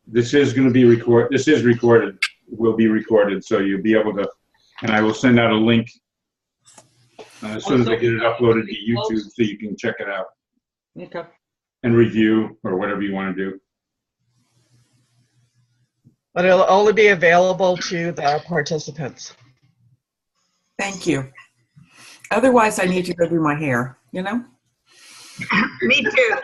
This is going to be this is recorded, will be recorded, so you'll be able to, and I will send out a link as soon as I get it uploaded to YouTube so you can check it out. Okay. And review or whatever you want to do. But it'll only be available to the participants. Thank you. Otherwise, I need to go do my hair, you know? Me too.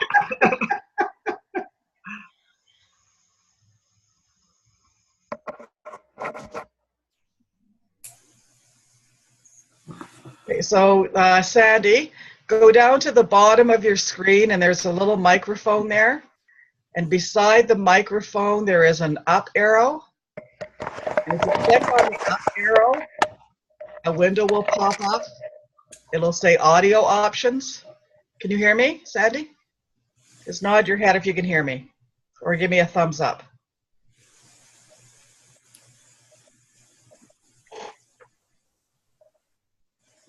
Okay, so Sandy, go down to the bottom of your screen and there's a little microphone there. And beside the microphone, there is an up arrow. And if you click on the up arrow, a window will pop up. It'll say audio options. Can you hear me, Sandy? Just nod your head if you can hear me, or give me a thumbs up.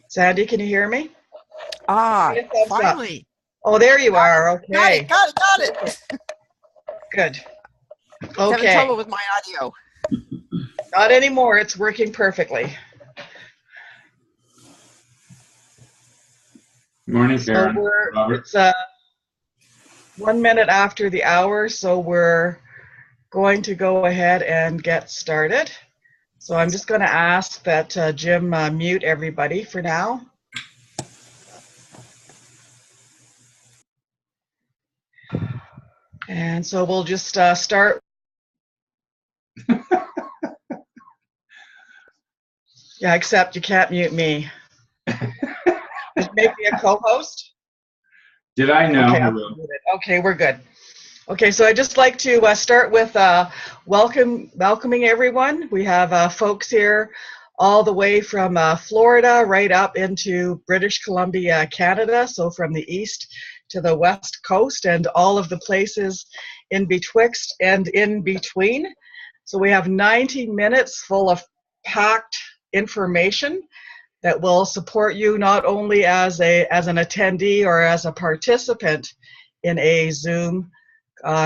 Sandy, can you hear me? Ah, Give me a thumbs up. finally. Oh, there you are. Okay. Got it. Good. Having Okay. trouble with my audio. Not anymore. It's working perfectly. Morning, Karen. So Robert. it's 1 minute after the hour, so we're going to go ahead and get started. So I'm just going to ask that Jim mute everybody for now. And so we'll just start. Yeah, except you can't mute me. Just make me a co-host. Did I know? Okay, I I'm will. muted. Okay, we're good. Okay, so I'd just like to start with welcoming everyone. We have folks here all the way from Florida right up into British Columbia, Canada, so from the east to the west coast and all of the places in betwixt and in between. So we have 90 minutes full of packed information that will support you not only as an attendee or as a participant in a Zoom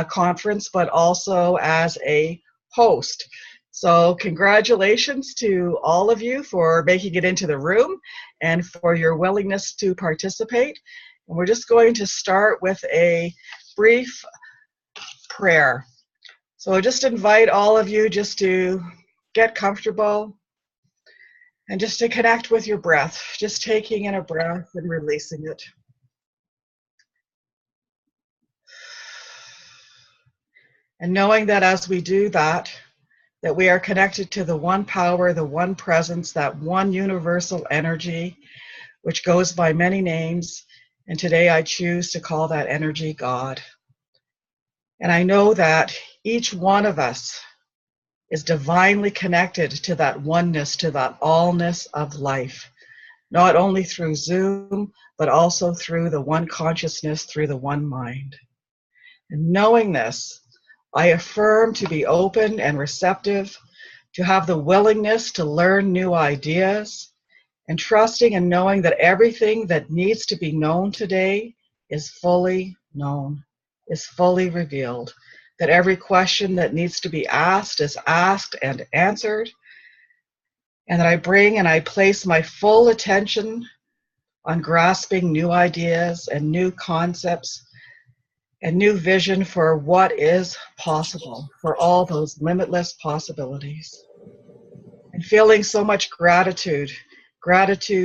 conference, but also as a host. So congratulations to all of you for making it into the room and for your willingness to participate. And we're just going to start with a brief prayer. So I just invite all of you just to get comfortable and just to connect with your breath, just taking in a breath and releasing it. And knowing that as we do that, that we are connected to the one power, the one presence, that one universal energy, which goes by many names. And today I choose to call that energy God. And I know that each one of us is divinely connected to that oneness, to that allness of life, not only through Zoom, but also through the one consciousness, through the one mind. And knowing this, I affirm to be open and receptive, to have the willingness to learn new ideas, and trusting and knowing that everything that needs to be known today is fully known, is fully revealed, that every question that needs to be asked is asked and answered, and that I bring and I place my full attention on grasping new ideas and new concepts and new vision for what is possible, for all those limitless possibilities. And feeling so much gratitude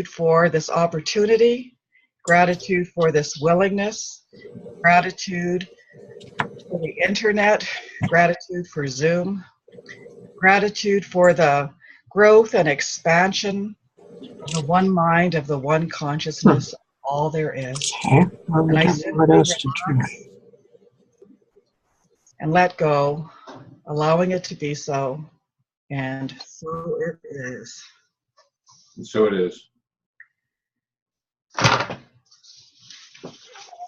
for this opportunity, gratitude for this willingness, gratitude for the internet, gratitude for Zoom, gratitude for the growth and expansion of the one mind, of the one consciousness, all there is. And I simply relax and let go, allowing it to be so, and so it is. And so it is.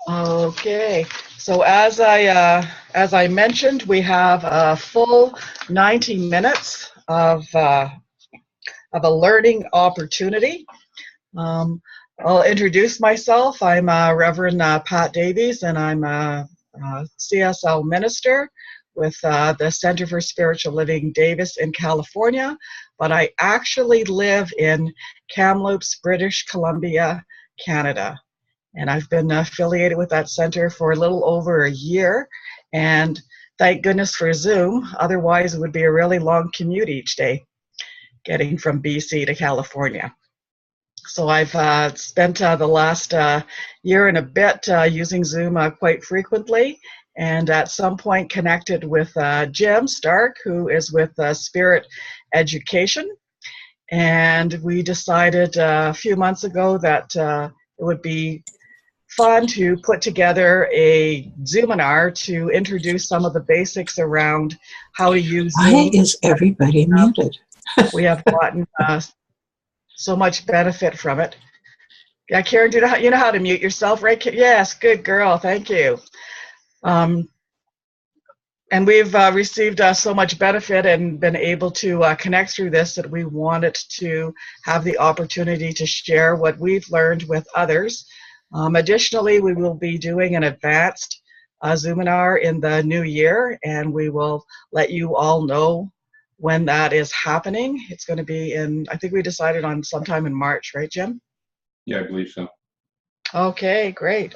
Okay, so as I mentioned, we have a full 90 minutes of a learning opportunity. I'll introduce myself. I'm Reverend Pat Davies, and I'm a CSL minister with the Center for Spiritual Living Davis in California, but I actually live in Kamloops, British Columbia, Canada. And I've been affiliated with that center for a little over a year. And thank goodness for Zoom. Otherwise, it would be a really long commute each day getting from BC to California. So I've spent the last year and a bit using Zoom quite frequently, and at some point connected with Jim Stark, who is with Spirit Education. And we decided a few months ago that it would be fun to put together a Zoominar to introduce some of the basics around how to use Zoom. Why is everybody muted? We have gotten so much benefit from it. Yeah, Karen, you know how to mute yourself, right? Yes, good girl, thank you. And we've received so much benefit and been able to connect through this that we wanted to have the opportunity to share what we've learned with others. Additionally, we will be doing an advanced Zoominar in the new year, and we will let you all know when that is happening. It's going to be in, I think we decided on sometime in March, right, Jim? Yeah, I believe so. Okay, great.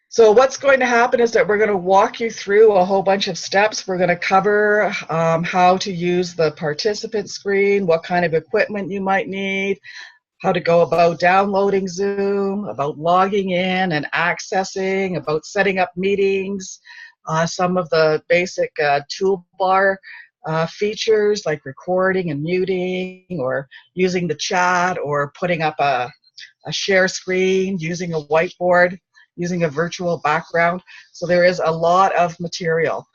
So what's going to happen is that we're going to walk you through a whole bunch of steps. We're going to cover how to use the participant screen, what kind of equipment you might need, how to go about downloading Zoom, about logging in and accessing, about setting up meetings, some of the basic toolbar features like recording and muting, or using the chat, or putting up a share screen, using a whiteboard, using a virtual background. So there is a lot of material.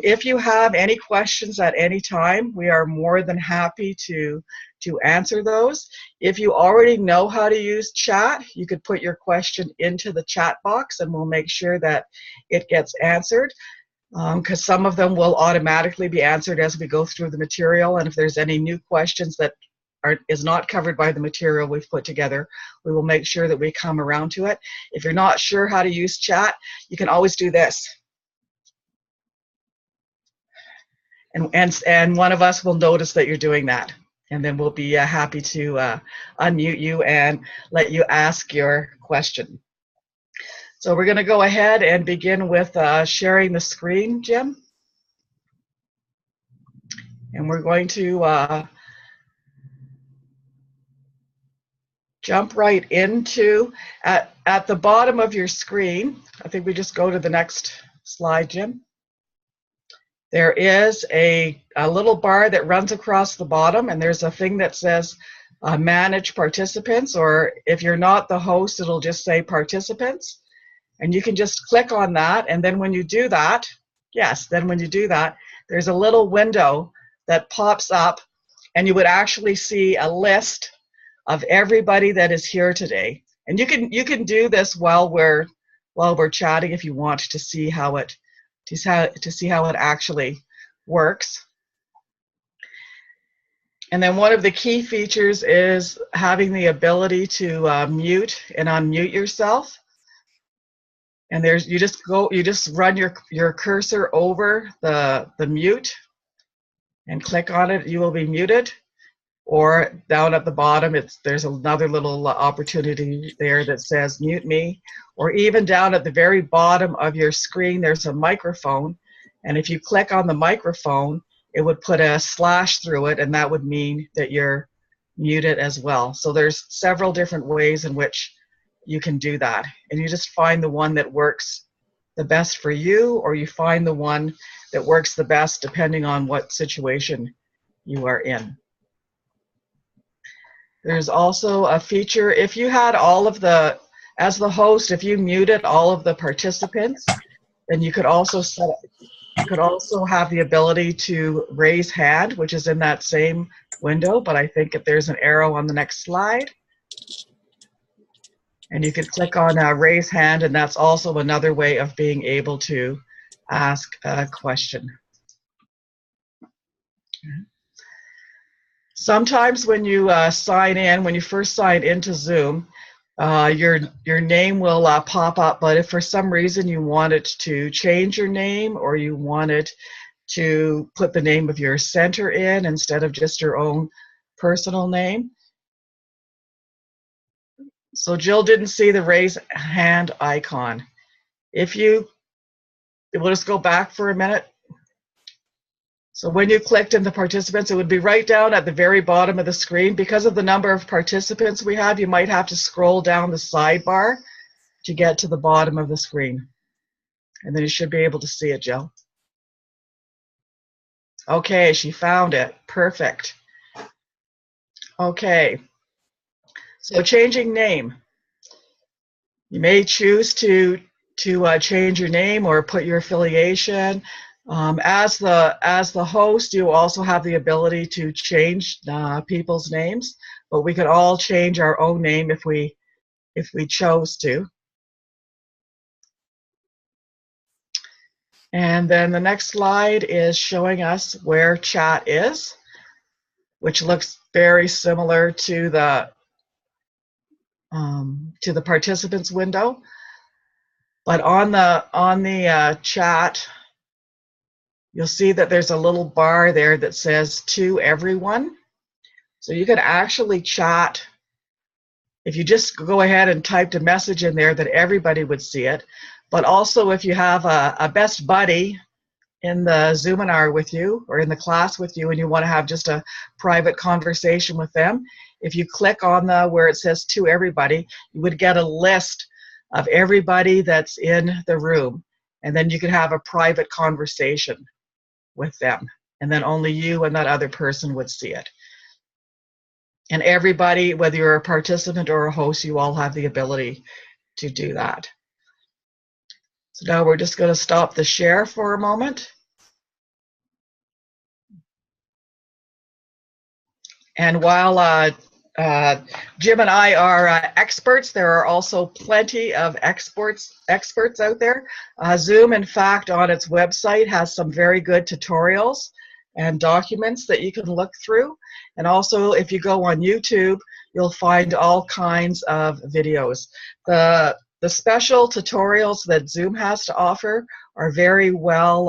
If you have any questions at any time, we are more than happy to answer those. If you already know how to use chat, you could put your question into the chat box and we'll make sure that it gets answered, because some of them will automatically be answered as we go through the material. And if there's any new questions that is not covered by the material we've put together, we will make sure that we come around to it. If you're not sure how to use chat, you can always do this. And one of us will notice that you're doing that. And then we'll be happy to unmute you and let you ask your question. So we're going to go ahead and begin with sharing the screen, Jim. And we're going to jump right into, at the bottom of your screen, I think we just go to the next slide, Jim. There is a little bar that runs across the bottom, and there's a thing that says manage participants, or if you're not the host, it'll just say participants. And you can just click on that, and then when you do that, there's a little window that pops up, and you would actually see a list of everybody that is here today. And you can do this while we're chatting if you want to see how it actually works. And then one of the key features is having the ability to mute and unmute yourself. And you just run your cursor over the mute and click on it. You will be muted. Or down at the bottom, there's another little opportunity there that says mute me. Or even down at the very bottom of your screen, there's a microphone. And if you click on the microphone, it would put a slash through it, and that would mean that you're muted as well. So there's several different ways in which you can do that. And you just find the one that works the best for you, or you find the one that works the best depending on what situation you are in. There's also a feature, if you had as the host, if you muted all of the participants, then you could also have the ability to raise hand, which is in that same window, but I think if there's an arrow on the next slide. And you could click on raise hand, and that's also another way of being able to ask a question. Sometimes when you sign in, when you first sign into Zoom, Your name will pop up, but if for some reason you wanted to change your name or you wanted to put the name of your center in instead of just your own personal name. So Jill didn't see the raise hand icon. We'll just go back for a minute. So when you clicked in the participants, it would be right down at the very bottom of the screen. Because of the number of participants we have, you might have to scroll down the sidebar to get to the bottom of the screen. And then you should be able to see it, Jill. Okay, she found it. Perfect. Okay. So changing name. You may choose to change your name or put your affiliation. As the host, you also have the ability to change people's names, but we could all change our own name if we chose to. And then the next slide is showing us where chat is, which looks very similar to the participants window. But on the chat, you'll see that there's a little bar there that says to everyone. So you can actually chat. If you just go ahead and typed a message in there, that everybody would see it. But also if you have a best buddy in the Zoominar with you or in the class with you and you want to have just a private conversation with them, if you click on where it says to everybody, you would get a list of everybody that's in the room. And then you could have a private conversation with them. And then only you and that other person would see it. And everybody, whether you're a participant or a host, you all have the ability to do that. So now we're just going to stop the share for a moment. And while Jim and I are experts, there are also plenty of experts out there. Zoom, in fact, on its website has some very good tutorials and documents that you can look through. And also, if you go on YouTube, you'll find all kinds of videos. The special tutorials that Zoom has to offer are very well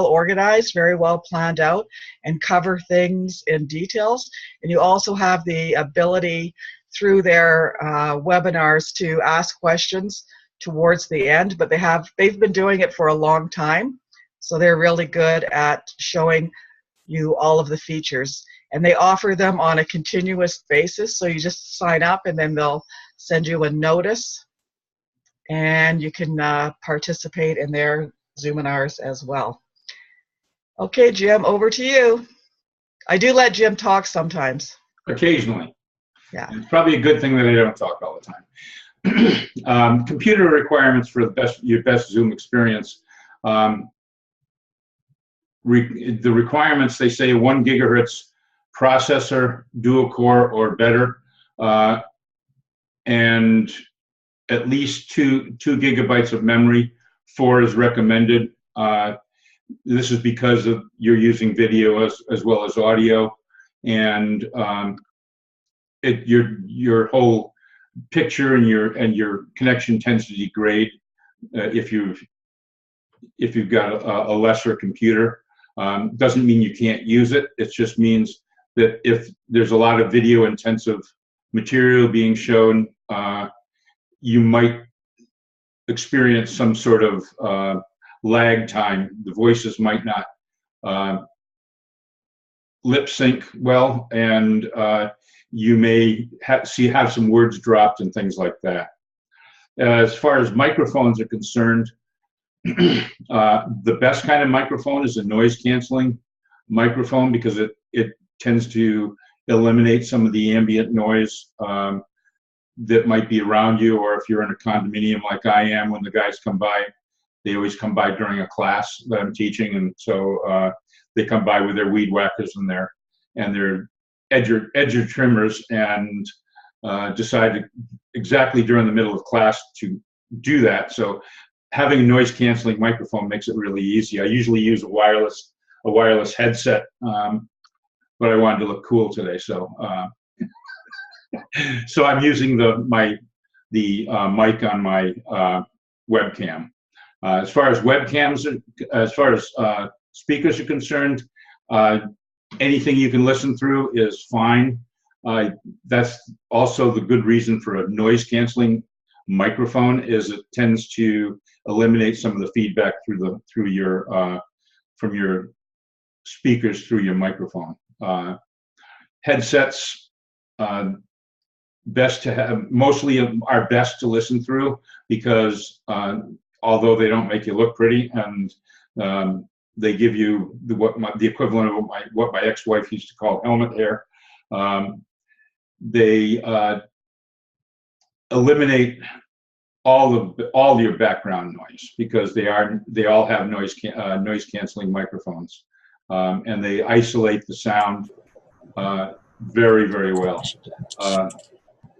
organized, very well planned out, and cover things in details. And you also have the ability through their webinars to ask questions towards the end, but they've been doing it for a long time, so they're really good at showing you all of the features. And they offer them on a continuous basis, so you just sign up and then they'll send you a notice and you can participate in their Zoominars as well. Okay, Jim, over to you. I do let Jim talk sometimes. Occasionally. Yeah. It's probably a good thing that I don't talk all the time. Computer requirements for your best Zoom experience. The requirements, they say 1 gigahertz processor, dual core or better, and at least 2 gigabytes of memory. 4 is recommended. This is because you're using video as well as audio, and your whole picture and your connection tends to degrade if you've got a lesser computer. Doesn't mean you can't use it. It just means that if there's a lot of video intensive material being shown, you might experience some sort of lag time. The voices might not lip sync well, and you may have some words dropped and things like that. As far as microphones are concerned, the best kind of microphone is a noise canceling microphone, because it tends to eliminate some of the ambient noise that might be around you, or if you're in a condominium like I am, when the guys come by, they always come by during a class that I'm teaching, and so they come by with their weed whackers and their edger trimmers, and decide exactly during the middle of class to do that. So having a noise canceling microphone makes it really easy. I usually use a wireless headset, but I wanted to look cool today, so so I'm using my the mic on my webcam. As far as webcams, as far as speakers are concerned, anything you can listen through is fine. That's also the good reason for a noise canceling microphone, is it tends to eliminate some of the feedback through your from your speakers through your microphone. Headsets, best to have, mostly are best to listen through, because although they don't make you look pretty, and they give you the equivalent of what my ex-wife used to call helmet hair, they eliminate all your background noise, because they all have noise canceling microphones, and they isolate the sound very, very well.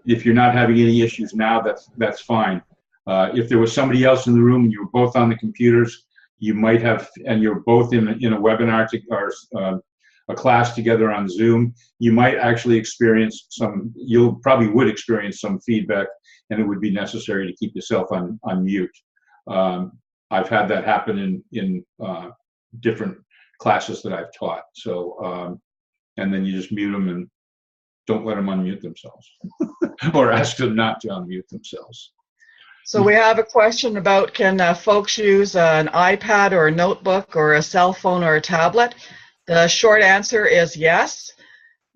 If you're not having any issues now, that's fine. If there was somebody else in the room and you were both on the computers, you might have, and you're both in a webinar or a class together on Zoom, you might actually experience you probably would experience some feedback, and it would be necessary to keep yourself on mute. I've had that happen in different classes that I've taught. So, and then you just mute them and don't let them unmute themselves, or ask them not to unmute themselves. So we have a question about, can folks use an iPad or a notebook or a cell phone or a tablet? The short answer is yes.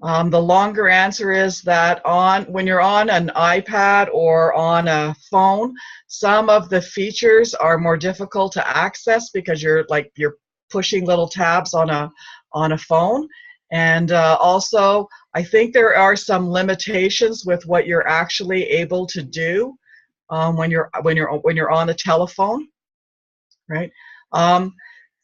The longer answer is that when you're on an iPad or on a phone, some of the features are more difficult to access, because you're pushing little tabs on a phone. And also, I think there are some limitations with what you're actually able to do when you're on the telephone, right?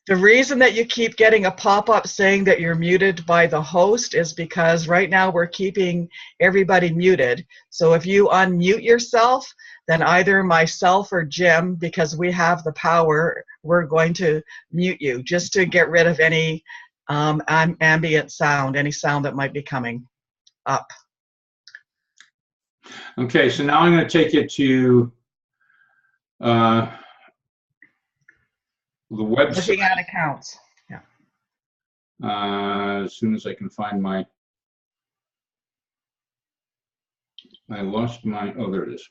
The reason that you keep getting a pop-up saying that you're muted by the host is because right now we're keeping everybody muted. So if you unmute yourself, then either myself or Jim, because we have the power, we're going to mute you, just to get rid of any ambient sound, any sound that might be coming up. Okay, so now I'm going to take you to the website. Looking at accounts. Yeah. As soon as I can find I lost my, oh, there it is.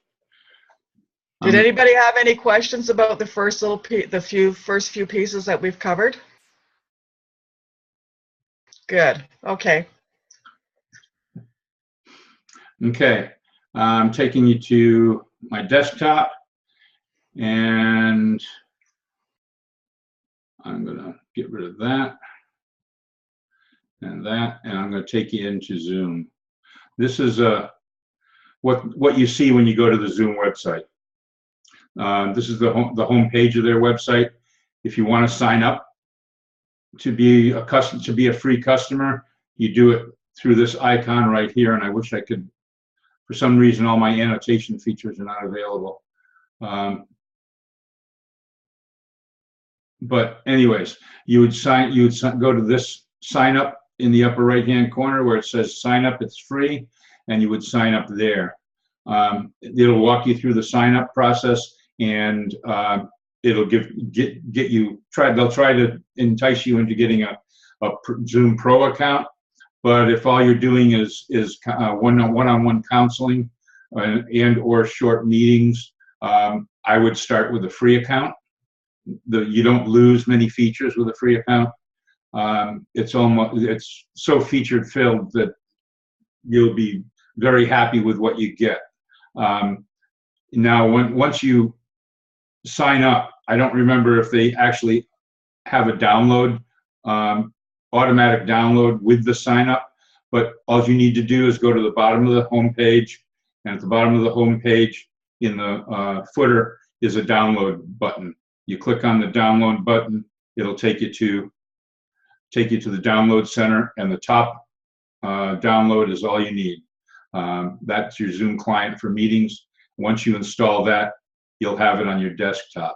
Did anybody have any questions about the first first few pieces that we've covered? Good. Okay. Okay, I'm taking you to my desktop, and I'm going to get rid of that and that, and I'm going to take you into Zoom. This is what you see when you go to the Zoom website. This is the home page of their website. If you want to sign up to be a free customer, you do it through this icon right here. And I wish I could, for some reason, all my annotation features are not available. But anyways, you would go to this sign up in the upper right hand corner where it says sign up, it's free, and you would sign up there. It'll walk you through the sign up process, and it'll they'll try to entice you into getting a Zoom Pro account. But if all you're doing is one-on-one counseling and or short meetings, I would start with a free account. You don't lose many features with a free account. It's so featured filled that you'll be very happy with what you get. Now, once you sign up, I don't remember if they actually have a download, automatic download with the sign up, but all you need to do is go to the bottom of the home page, and at the bottom of the home page in the footer is a download button. You click on the download button, it'll take you to the download center, and the top download is all you need. That's your Zoom client for meetings. Once you install that, you'll have it on your desktop.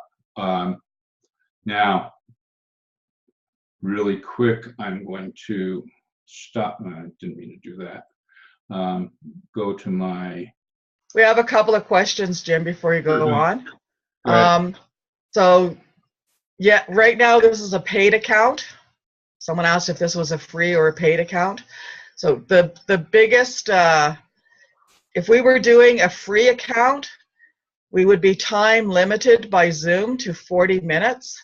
Now, really quick, I'm going to stop. I didn't mean to do that. Go to my We have a couple of questions, Jim, before you go Mhm. on. Go ahead. So, yeah, right now this is a paid account. Someone asked if this was a free or a paid account. So the biggest, if we were doing a free account, we would be time limited by Zoom to 40 minutes.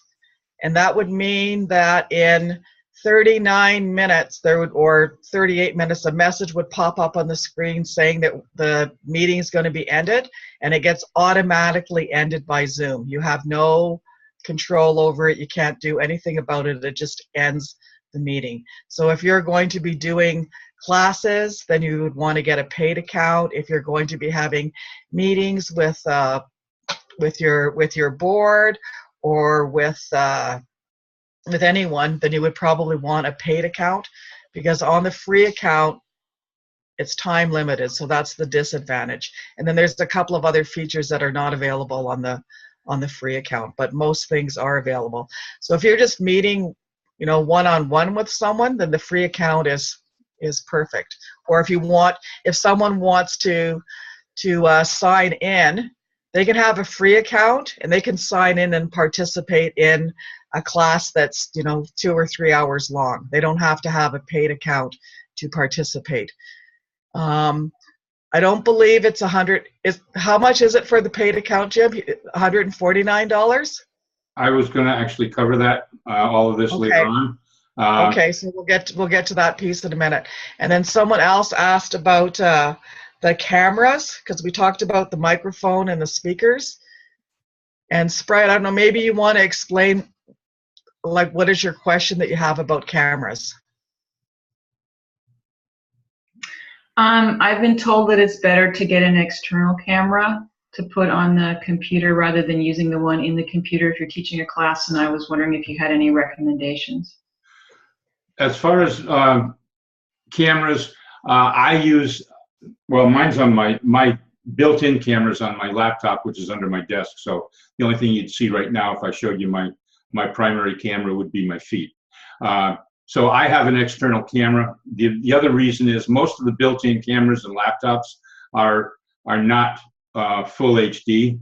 And that would mean that in 39 minutes, or 38 minutes, a message would pop up on the screen saying that the meeting is going to be ended, and it gets automatically ended by Zoom. You have no control over it. You can't do anything about it. It just ends the meeting. So if you're going to be doing classes, then you would want to get a paid account. If you're going to be having meetings with your board or with anyone, then you would probably want a paid account, because on the free account it's time limited, so that's the disadvantage. And then there's a couple of other features that are not available on the free account, but most things are available. So if you're just meeting, one-on-one with someone, then the free account is perfect. Or if someone wants to sign in, they can have a free account and they can sign in and participate in a class that's 2 or 3 hours long. They don't have to have a paid account to participate. I don't believe it's how much is it for the paid account, Jim? $149? I was going to actually cover that, all of this later on. Okay, so we'll get to that piece in a minute. And then someone else asked about the cameras, because we talked about the microphone and the speakers. And Sprite, I don't know, maybe you want to explain, like, what is your question that you have about cameras? I've been told that it's better to get an external camera to put on the computer rather than using the one in the computer if you're teaching a class, and I was wondering if you had any recommendations. As far as cameras, I use, well, mine's on my built-in cameras on my laptop, which is under my desk. So the only thing you'd see right now if I showed you my primary camera would be my feet. So I have an external camera. The other reason is most of the built-in cameras and laptops are not full HD.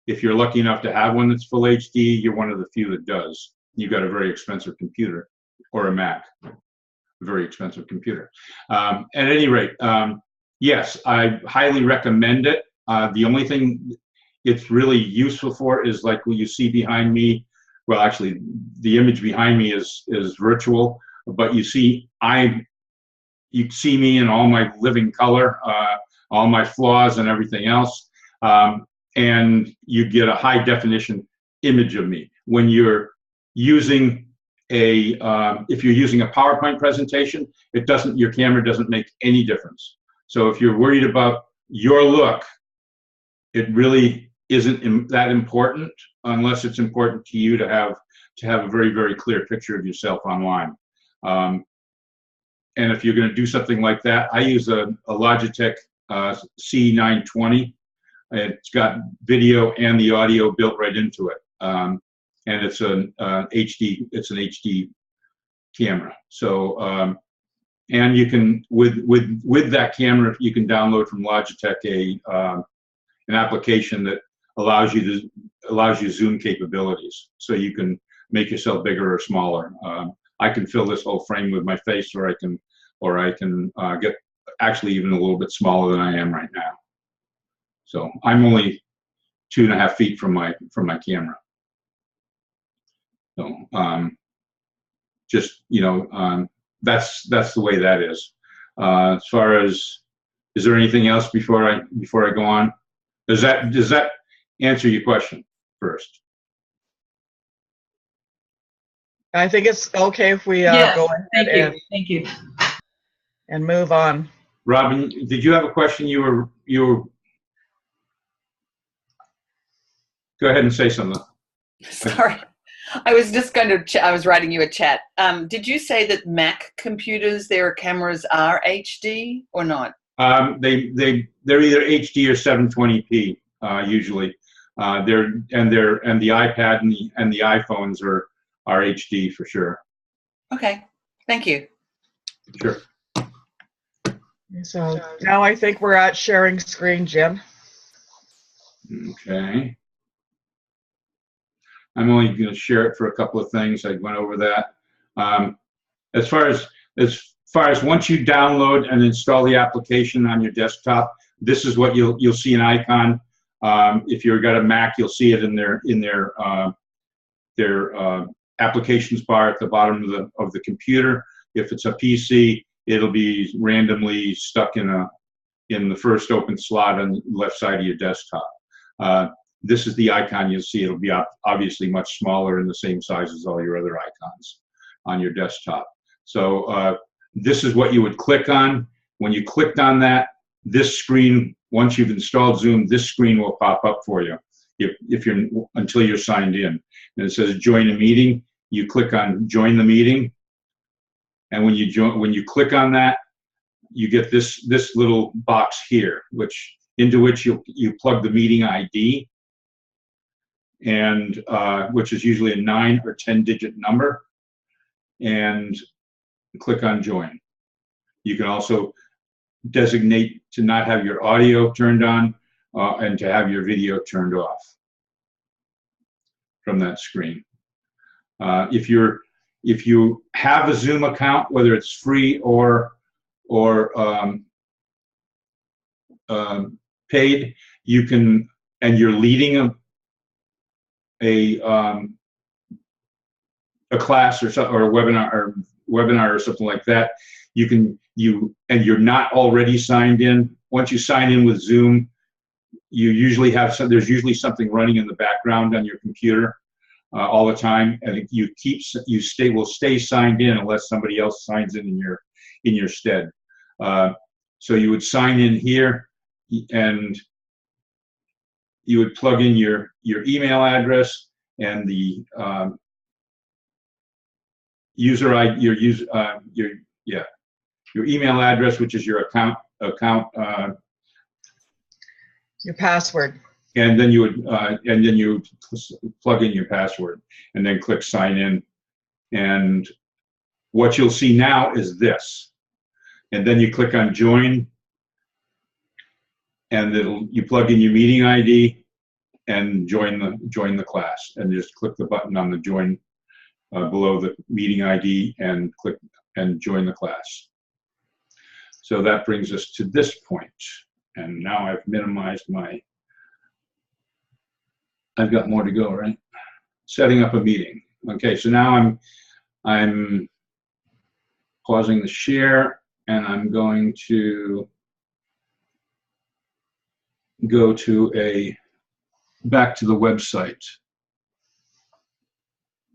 If you're lucky enough to have one that's full HD, you're one of the few that does. You've got a very expensive computer or a Mac, a very expensive computer. At any rate, yes, I highly recommend it. The only thing it's really useful for is like what you see behind me. Well, actually, the image behind me is virtual, but you see me in all my living color, all my flaws and everything else, and you get a high definition image of me. When you're using if you're using a PowerPoint presentation, your camera doesn't make any difference. So if you're worried about your look, it really isn't that important, unless it's important to you to have a very, very clear picture of yourself online. And if you're going to do something like that, I use a Logitech C920. It's got video and the audio built right into it, and it's an HD. It's an HD camera. So and you can with that camera, you can download from Logitech an application that allows you Zoom capabilities, so you can make yourself bigger or smaller. I can fill this whole frame with my face, or I can get actually even a little bit smaller than I am right now. So I'm only 2.5 feet from my camera. So just that's the way that is. As far as, is there anything else before I go on? Does that answer your question first? I think it's okay if we Yes, go ahead thank you. and move on. Robin, did you have a question? You were. Go ahead and say something. Sorry, I was just going to. I was writing you a chat. Did you say that Mac computers, their cameras are HD or not? They're either HD or 720p usually. And the iPad and the iPhones are HD for sure. Okay, thank you. Sure. So now I think we're at sharing screen, Jim. Okay. I'm only going to share it for a couple of things. I went over that. As far as once you download and install the application on your desktop, this is what you'll see an icon. If you've got a Mac, you'll see it in their applications bar at the bottom of the computer. If it's a PC, it'll be randomly stuck in the first open slot on the left side of your desktop. This is the icon you'll see. It'll be obviously much smaller and the same size as all your other icons on your desktop. So this is what you would click on. When you clicked on that, this screen, once you've installed Zoom, this screen will pop up for you until you're signed in. And it says join a meeting. You click on join the meeting. And when you click on that, you get this little box here, into which you plug the meeting ID, and which is usually a 9 or 10-digit number, and click on join. You can also designate to not have your audio turned on and to have your video turned off from that screen. If you have a Zoom account, whether it's free or paid, you can, and you're leading a class or a webinar or something like that, and you're not already signed in. Once you sign in with Zoom, you usually have there's usually something running in the background on your computer all the time, and will stay signed in unless somebody else signs in your stead. So you would sign in here, and you would plug in your email address and the your email address, which is your account Your password. and then you would plug in your password and then click sign in. And what you'll see now is this. And then you click on join, and you plug in your meeting ID and join the class, and just click the button on the join below the meeting ID and click and join the class. So that brings us to this point. And now I've minimized I've got more to go, right? Setting up a meeting. Okay, so now I'm pausing the share, and I'm going to go back to the website.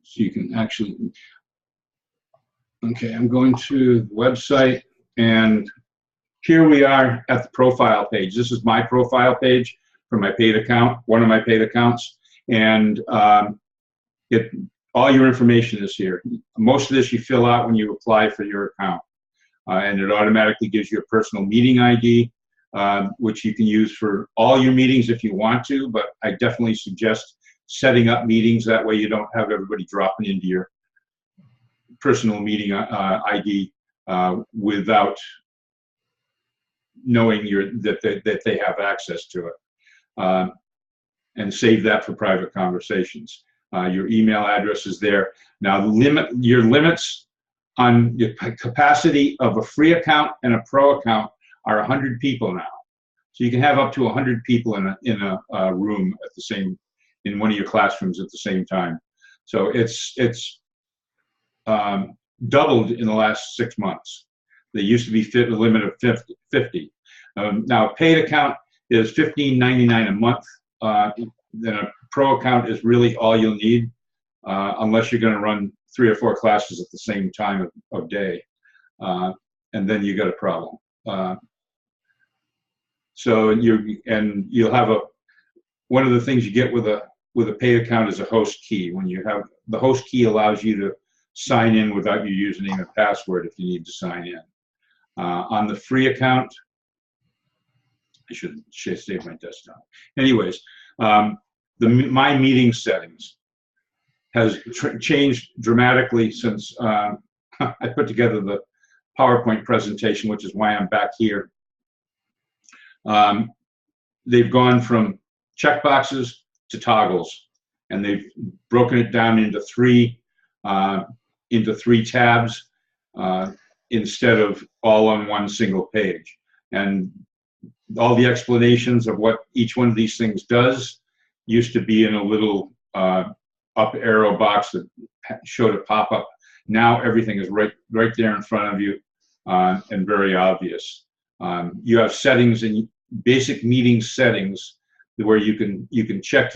So you can actually, okay, I'm going to the website, and here we are at the profile page. This is my profile page for my paid account, one of my paid accounts, and all your information is here. Most of this you fill out when you apply for your account, and it automatically gives you a personal meeting ID, which you can use for all your meetings if you want to, but I definitely suggest setting up meetings. That way you don't have everybody dropping into your personal meeting ID without knowing that they have access to it, and save that for private conversations. Your email address is there. Now, your limits on the capacity of a free account and a pro account are 100 people now. So you can have up to 100 people in a room in one of your classrooms at the same time. So it's doubled in the last 6 months. There used to be a limit of 50. Now, a paid account is $15.99 a month. Then a pro account is really all you'll need, unless you're going to run 3 or 4 classes at the same time of day, and then you got a problem. So you'll have one of the things you get with a paid account is a host key. When you have the host key, allows you to sign in without your username and password if you need to sign in. On the free account, I should save my desktop. Anyways, my meeting settings has changed dramatically since I put together the PowerPoint presentation, which is why I'm back here. They've gone from checkboxes to toggles, and they've broken it down into three tabs instead of all on one single page. And all the explanations of what each one of these things does used to be in a little up arrow box that showed a pop-up. Now everything is right there in front of you and very obvious. You have settings and basic meeting settings where you can check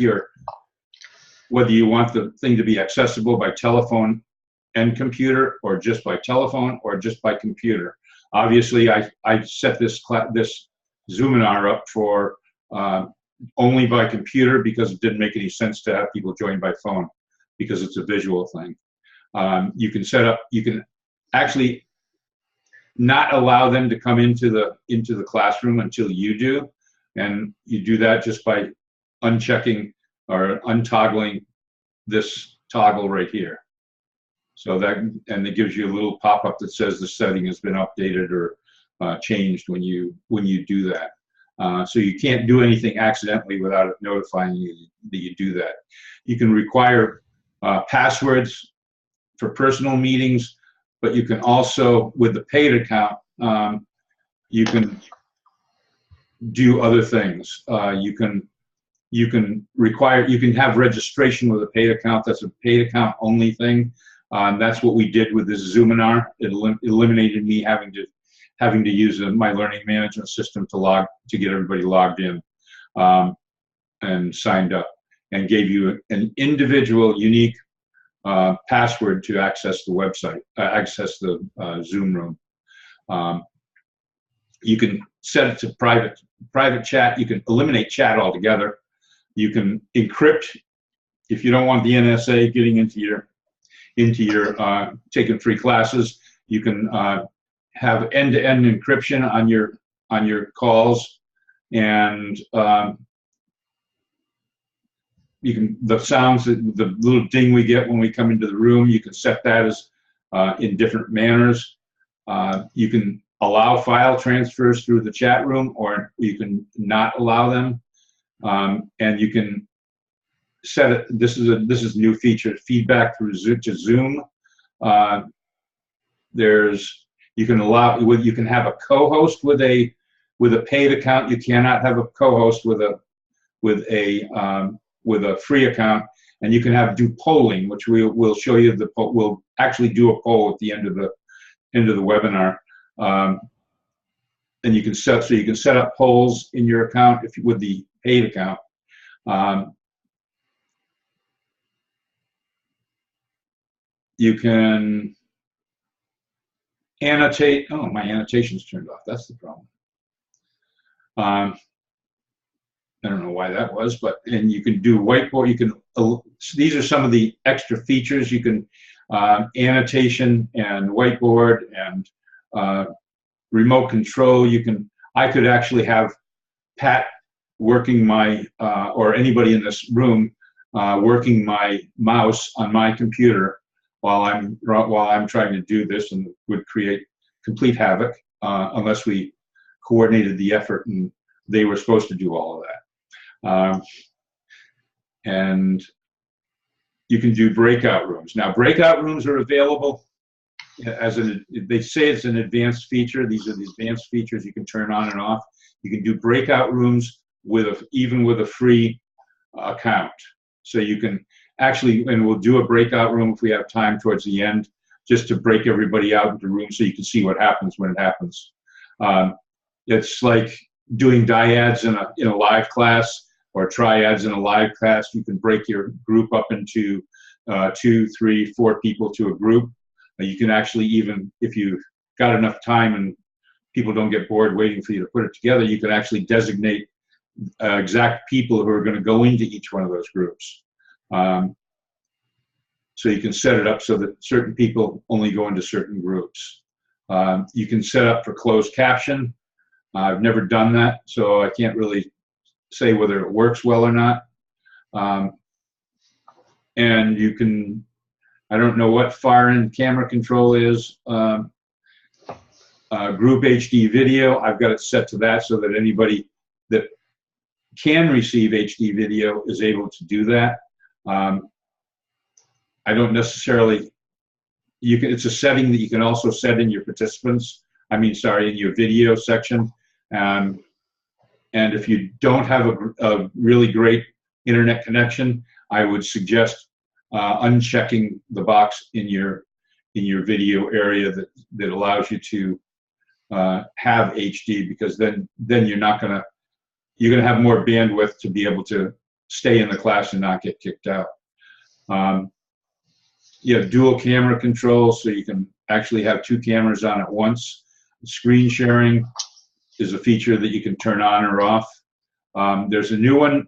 whether you want the thing to be accessible by telephone and computer, or just by telephone, or just by computer. Obviously, I set this Zoominar up for only by computer because it didn't make any sense to have people join by phone because it's a visual thing. You can actually not allow them to come into the classroom until you do, and you do that just by unchecking or untoggling this toggle right here. So and it gives you a little pop-up that says the setting has been updated or changed when you do that. So you can't do anything accidentally without it notifying you that you do that. You can require passwords for personal meetings, but you can also, with the paid account, you can do other things. You can have registration with a paid account. That's a paid account only thing. That's what we did with this Zoominar. It eliminated me having to use my learning management system to get everybody logged in and signed up, and gave you an individual, unique password to access the website, access the Zoom room. You can set it to private chat. You can eliminate chat altogether. You can encrypt if you don't want the NSA getting into your taking free classes. You can have end-to-end encryption on your calls, and the sounds, the little ding we get when we come into the room, you can set that as in different manners. You can allow file transfers through the chat room, or you can not allow them, and you can set it. This is a new feature, feedback through Zoom. You can have a co-host with a paid account. You cannot have a co-host with a free account, and you can do polling, which we'll show you. We'll actually do a poll at the end of the webinar, and you can set up polls in your account with the paid account. You can annotate. Oh, my annotation's turned off. That's the problem. I don't know why that was, and you can do whiteboard. These are some of the extra features. You can annotation and whiteboard and remote control. I could actually have Pat working or anybody in this room working my mouse on my computer while I'm trying to do this, and would create complete havoc unless we coordinated the effort and they were supposed to do all of that. And you can do breakout rooms. Now, breakout rooms are available they say it's an advanced feature. These are the advanced features you can turn on and off. You can do breakout rooms even with a free account. So you can actually, and we'll do a breakout room if we have time towards the end, just to break everybody out into rooms so you can see what happens when it happens. It's like doing dyads in a live class or triads in a live class. You can break your group up into 2, 3, 4 people to a group. You can actually, even if you've got enough time and people don't get bored waiting for you to put it together, you can actually designate exact people who are going to go into each one of those groups. So you can set it up so that certain people only go into certain groups. You can set up for closed caption. I've never done that, so I can't really say whether it works well or not. And you can, I don't know what far end camera control is. Group HD video, I've got it set to that so that anybody that can receive HD video is able to do that. I don't necessarily, it's a setting that you can also set in your participants, in your video section. And if you don't have a really great internet connection, I would suggest unchecking the box in your video area that allows you to have HD, because then you're gonna have more bandwidth to be able to stay in the class and not get kicked out. You have dual camera control, so you can actually have 2 cameras on at once. Screen sharing is a feature that you can turn on or off. There's a new one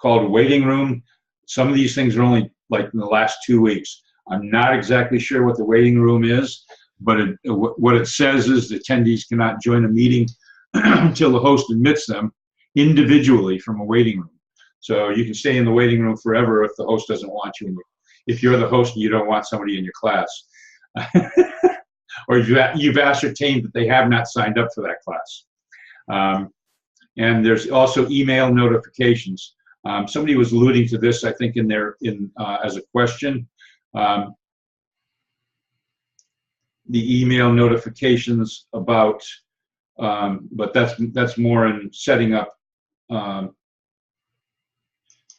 called Waiting Room. Some of these things are only like in the last 2 weeks. I'm not exactly sure what the Waiting Room is, but what it says is the attendees cannot join a meeting until the host admits them individually from a waiting room. So you can stay in the waiting room forever if the host doesn't want you. If you're the host and you don't want somebody in your class, or you've ascertained that they have not signed up for that class. And there's also email notifications. Somebody was alluding to this, I think, as a question. The email notifications about, but that's more in setting up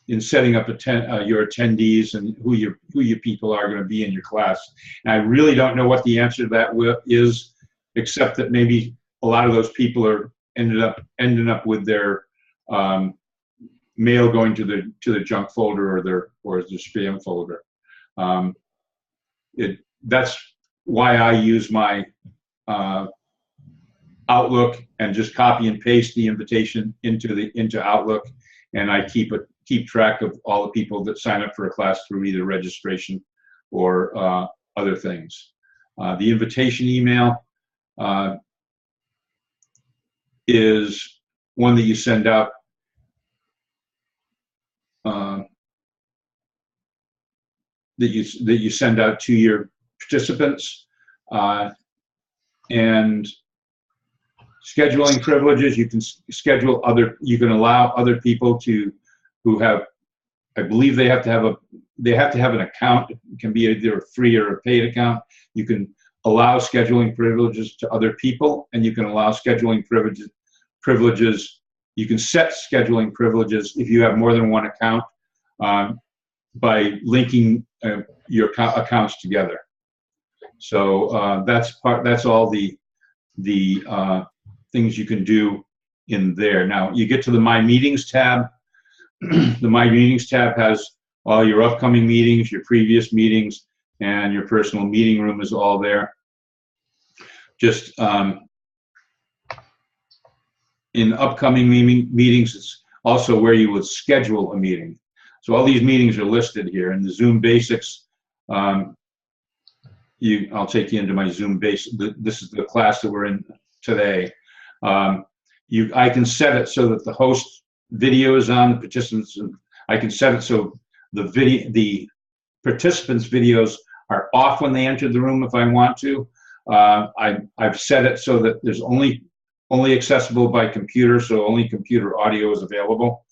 your attendees and who your people are going to be in your class. And I really don't know what the answer to that is, except that maybe a lot of those people are ending up with their mail going to the junk folder or the spam folder. That's why I use my Outlook and just copy and paste the invitation into Outlook, and I keep track of all the people that sign up for a class through either registration or other things. The invitation email is one that you send out that you send out to your participants, and scheduling privileges. You can allow other people who have, I believe they have to have an account. It can be either a free or a paid account. You can allow scheduling privileges to other people, and you can allow scheduling privileges. You can set scheduling privileges if you have more than one account by linking your accounts together. So that's all the things you can do in there. Now you get to the My Meetings tab. The My Meetings tab has all your upcoming meetings, your previous meetings, and your personal meeting room is all there. Just in upcoming meetings, it's also where you would schedule a meeting. So all these meetings are listed here. In the Zoom Basics, I'll take you into my Zoom Basics. This is the class that we're in today. I can set it so that the host video is on, the participants. I can set it so the participants' videos are off when they enter the room if I want to. I've set it so that there's only accessible by computer, so only computer audio is available.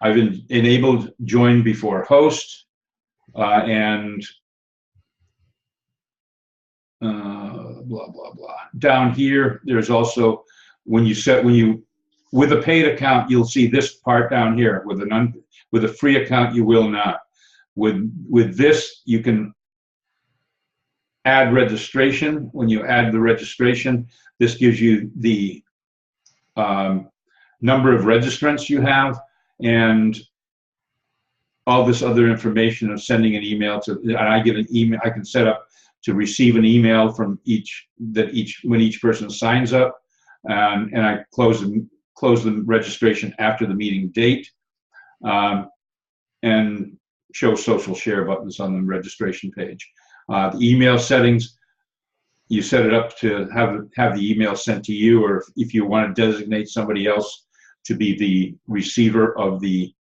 I've enabled join before host, and blah, blah, blah. Down here, there's also, with a paid account, you'll see this part down here. With a free account, you will not. With this, you can add registration. When you add the registration, this gives you the number of registrants you have and all this other information of sending an email and I get an email. I can set up to receive an email from when each person signs up, and I close the registration after the meeting date, and show social share buttons on the registration page. The email settings, you set it up to have the email sent to you, or if you want to designate somebody else to be the receiver of the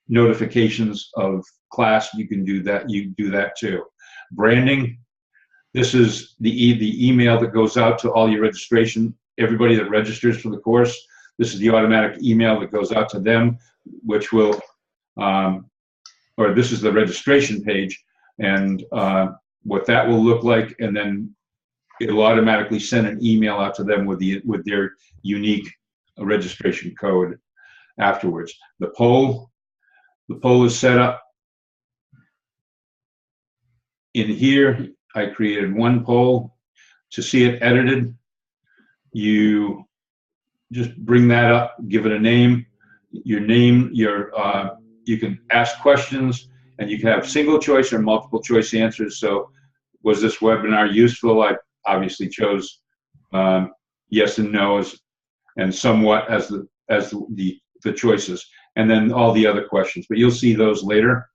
notifications of class, you can do that. You do that too. Branding, This is the email that goes out to all your registration, everybody that registers for the course. This is the automatic email that goes out to them, which will, or this is the registration page, and what that will look like, and then it'll automatically send an email out to them with their unique registration code afterwards. The poll is set up. In here, I created one poll. To see it edited, you just bring that up, give it a name, you can ask questions, and you can have single choice or multiple choice answers. So, was this webinar useful? I obviously chose yes and no and somewhat as the choices, and then all the other questions. But you'll see those later.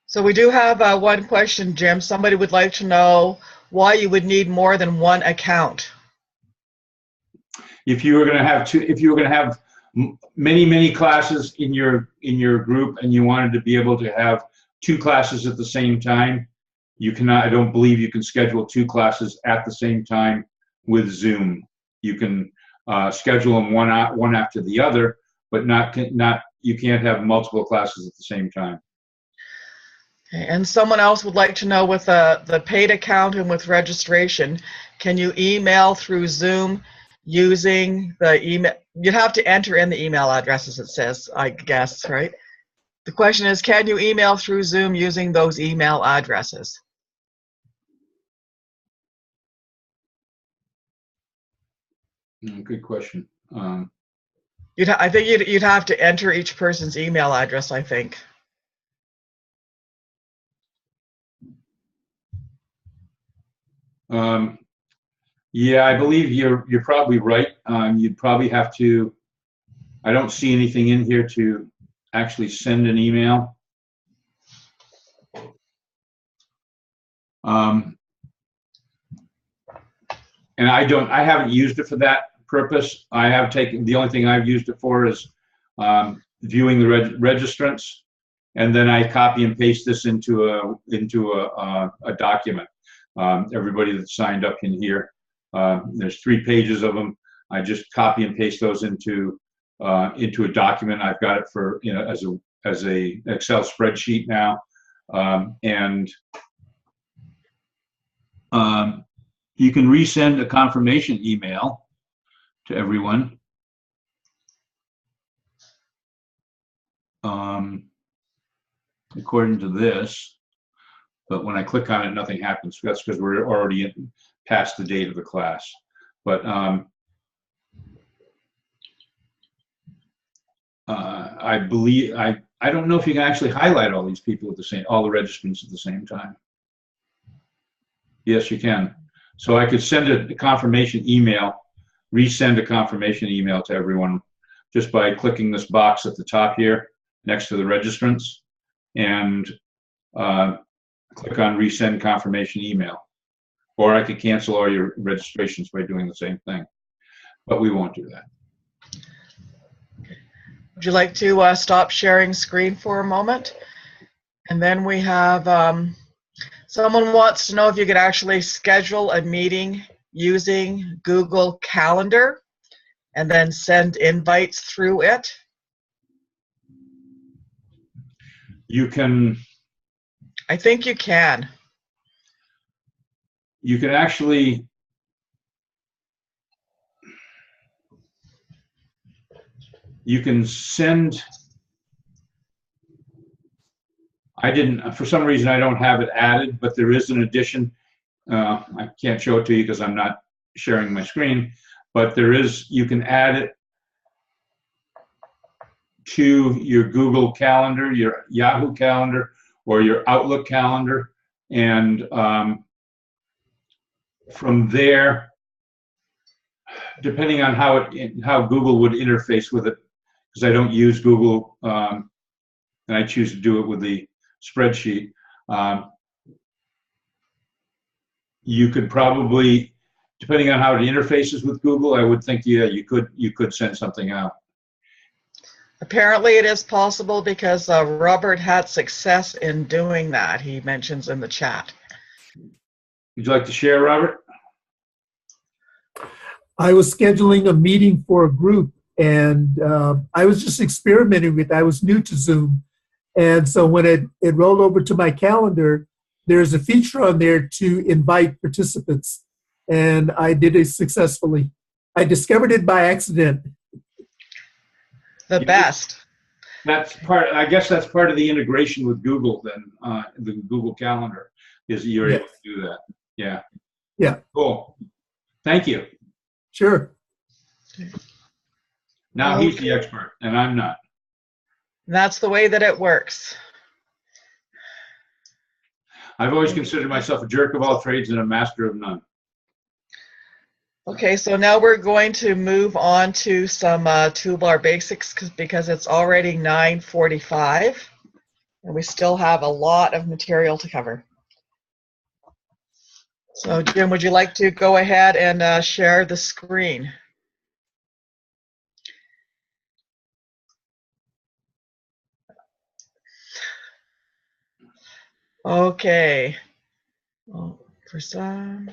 So we do have one question, Jim. Somebody would like to know why you would need more than one account. If you were going to have many classes in your group, and you wanted to be able to have 2 classes at the same time, you cannot. I don't believe you can schedule 2 classes at the same time with Zoom. You can schedule them one after the other, but you can't have multiple classes at the same time. Okay, and someone else would like to know, with the paid account and with registration, can you email through Zoom using the email? You'd have to enter in the email addresses, it says, I guess, right? The question is, can you email through Zoom using those email addresses? Good question. I think you'd have to enter each person's email address, I think. Yeah, I believe you're probably right. You'd probably have to. I don't see anything in here to actually send an email. And I haven't used it for that purpose. The only thing I've used it for is viewing the registrants, and then I copy and paste this into a document. Everybody that signed up in here, there's 3 pages of them. I just copy and paste those into a document. I've got it for as a Excel spreadsheet now, and you can resend a confirmation email to everyone. According to this, but when I click on it, nothing happens. That's because we're already past the date of the class. But I believe I don't know if you can actually highlight all these people all the registrants at the same time. Yes, you can. So I could send a confirmation email, resend a confirmation email to everyone just by clicking this box at the top here next to the registrants, and click on resend confirmation email. Or I could cancel all your registrations by doing the same thing, but we won't do that. Would you like to stop sharing screen for a moment? And then we have someone wants to know if you could actually schedule a meeting using Google Calendar and then send invites through it. You can. I think you can. You can actually. You can send. For some reason, I don't have it added, but there is an addition. I can't show it to you because I'm not sharing my screen, but you can add it to your Google Calendar, your Yahoo Calendar, or your Outlook Calendar, and from there, depending on how Google would interface with it, because I don't use Google, and I choose to do it with the spreadsheet. You could probably, depending on how it interfaces with Google, I would think, yeah, you could send something out. Apparently it is possible because Robert had success in doing that, he mentions in the chat. Would you like to share, Robert? I was scheduling a meeting for a group, and I was just experimenting with it. I was new to Zoom. And so when it rolled over to my calendar, there's a feature on there to invite participants. And I did it successfully. I discovered it by accident. The best. That's part. I guess that's part of the integration with Google. Then the Google Calendar is you're able to do that. Yeah. Yeah. Cool. Thank you. Sure. Now he's the expert, and I'm not. That's the way that it works. I've always considered myself a jerk of all trades and a master of none. Okay, so now we're going to move on to some toolbar basics because it's already 9:45 and we still have a lot of material to cover. So Jim, would you like to go ahead and share the screen? Okay. Well, for some.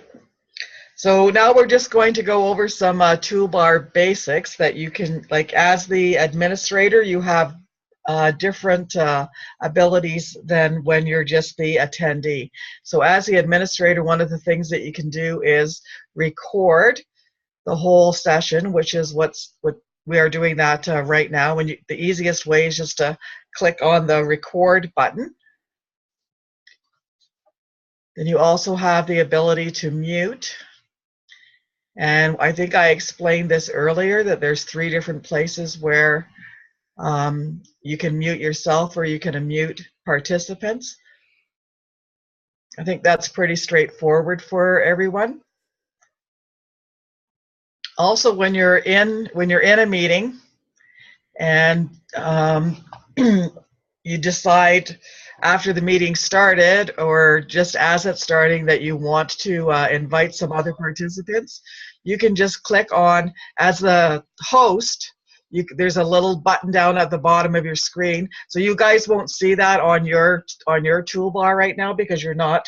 So now we're just going to go over some toolbar basics that you can, like as the administrator, you have different abilities than when you're just the attendee. So as the administrator, one of the things that you can do is record the whole session, which is what we are doing that right now. The easiest way is just to click on the record button. Then you also have the ability to mute. And I think I explained this earlier, that there's 3 different places where you can mute yourself or you can unmute participants. I think that's pretty straightforward for everyone. Also, when you're in a meeting and you decide after the meeting started or just as it's starting that you want to invite some other participants, you can just click on, as the host, there's a little button down at the bottom of your screen. So you guys won't see that on your toolbar right now because you're not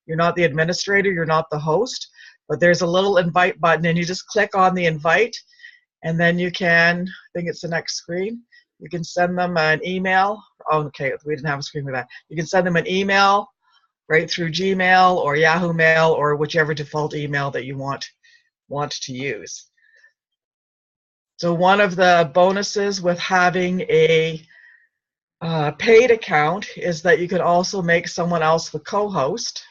the administrator, you're not the host, but there's a little invite button and you just click on the invite and then you can, I think it's the next screen, you can send them an email. Oh, okay, we didn't have a screen for that. You can send them an email right through Gmail or Yahoo Mail or whichever default email that you want to use. So one of the bonuses with having a paid account is that you can also make someone else the co-host.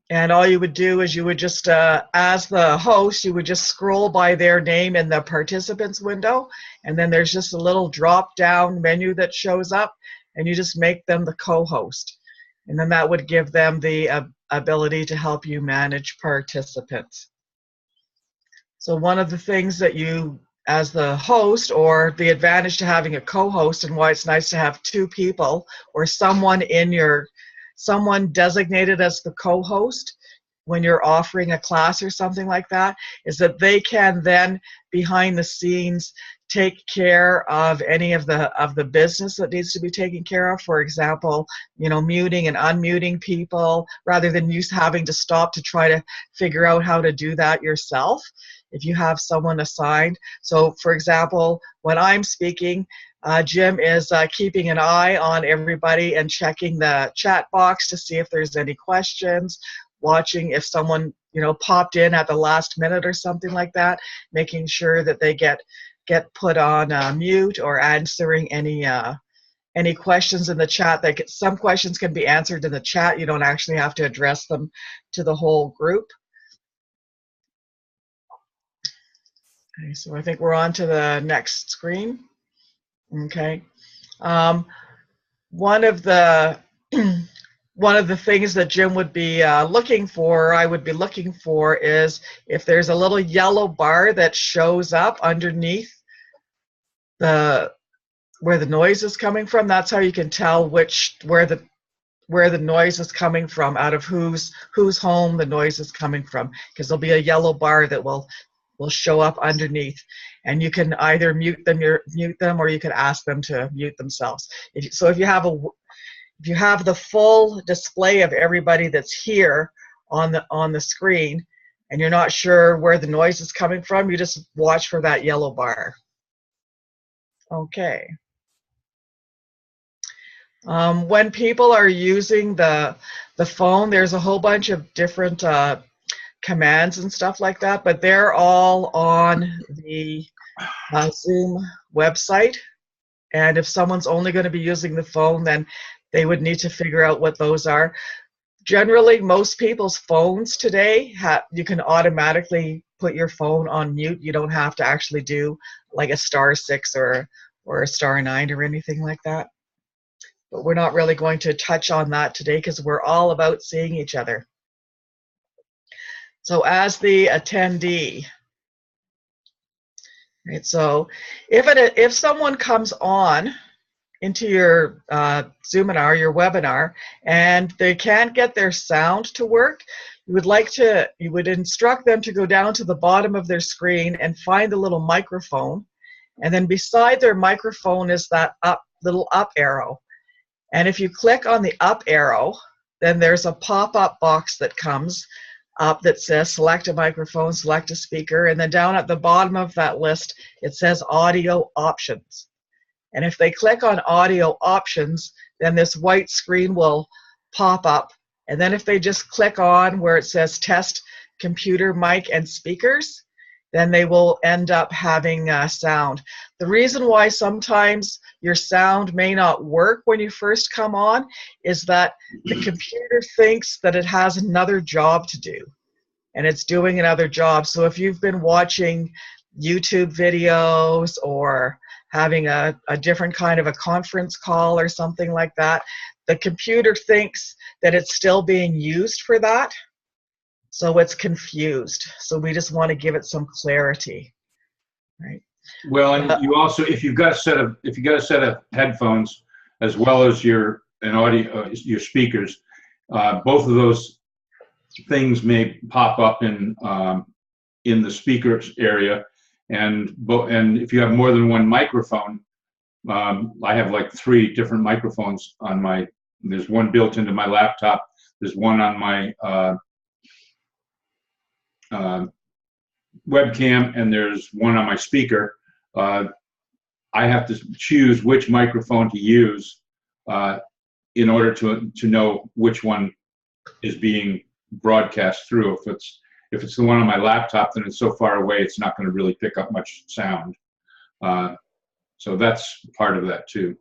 And all you would do is you would just, as the host, you would just scroll by their name in the participants window, and then there's just a little drop-down menu that shows up, and you just make them the co-host. And then that would give them the ability to help you manage participants. So one of the things that you, as the host, or the advantage to having a co-host and why it's nice to have 2 people or someone designated as the co-host when you're offering a class or something like that, is that they can then behind the scenes take care of any of the business that needs to be taken care of. For example, muting and unmuting people rather than you having to stop to try to figure out how to do that yourself if you have someone assigned. So for example, when I'm speaking, Jim is keeping an eye on everybody and checking the chat box to see if there's any questions, watching if someone popped in at the last minute or something like that, making sure that they get put on mute, or answering any questions in the chat. Some questions can be answered in the chat. You don't actually have to address them to the whole group. Okay, so I think we're on to the next screen. Okay. One of the things that Jim would be looking for, or I would be looking for, is if there's a little yellow bar that shows up underneath where the noise is coming from. That's how you can tell where the noise is coming from, out of whose home the noise is coming from, because there'll be a yellow bar that will will show up underneath, and you can either mute them or you can ask them to mute themselves. So if you have the full display of everybody that's here on the screen and you're not sure where the noise is coming from, you just watch for that yellow bar. Okay. When people are using the phone, there's a whole bunch of different commands and stuff like that, but they're all on the Zoom website. And if someone's only going to be using the phone, then they would need to figure out what those are. Generally, most people's phones today, you can automatically put your phone on mute. You don't have to actually do like a *6 or a *9 or anything like that. But we're not really going to touch on that today because we're all about seeing each other. So as the attendee, right, so if someone comes on into your Zoominar, your webinar, and they can't get their sound to work, you would instruct them to go down to the bottom of their screen and find the little microphone, and then beside their microphone is that little up arrow. And if you click on the up arrow, then there's a pop-up box that comes up that says select a microphone, select a speaker, and then down at the bottom of that list it says audio options. And if they click on audio options, then this white screen will pop up. And then if they just click on where it says test computer, mic, and speakers, then they will end up having sound. The reason why sometimes your sound may not work when you first come on is that the computer thinks that it has another job to do, and it's doing another job. So if you've been watching YouTube videos or having a different kind of a conference call or something like that, the computer thinks that it's still being used for that. So it's confused. So we just want to give it some clarity, right? Well, and you also, if you've got a set of headphones as well as your speakers, both of those things may pop up in the speakers area, and if you have more than one microphone, I have like 3 different microphones on my. There's one built into my laptop. There's one on my webcam, and there's one on my speaker. I have to choose which microphone to use in order to know which one is being broadcast through. If it's the one on my laptop, then it's so far away it's not going to really pick up much sound. So that's part of that too.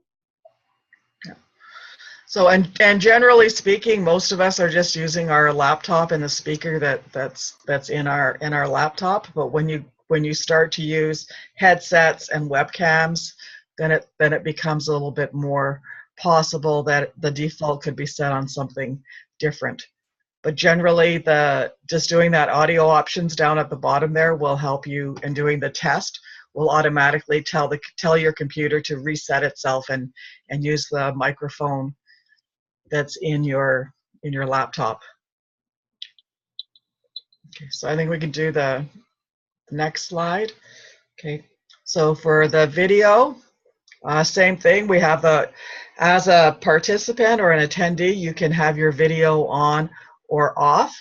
So, and generally speaking, most of us are just using our laptop and the speaker that's in our laptop. But when you start to use headsets and webcams, then it becomes a little bit more possible that the default could be set on something different. But generally, just doing that audio options down at the bottom there will help you, and doing the test will automatically tell your computer to reset itself and use the microphone that's in your laptop. Okay, so I think we can do the next slide. Okay, so for the video, same thing. We have as a participant or an attendee, you can have your video on or off.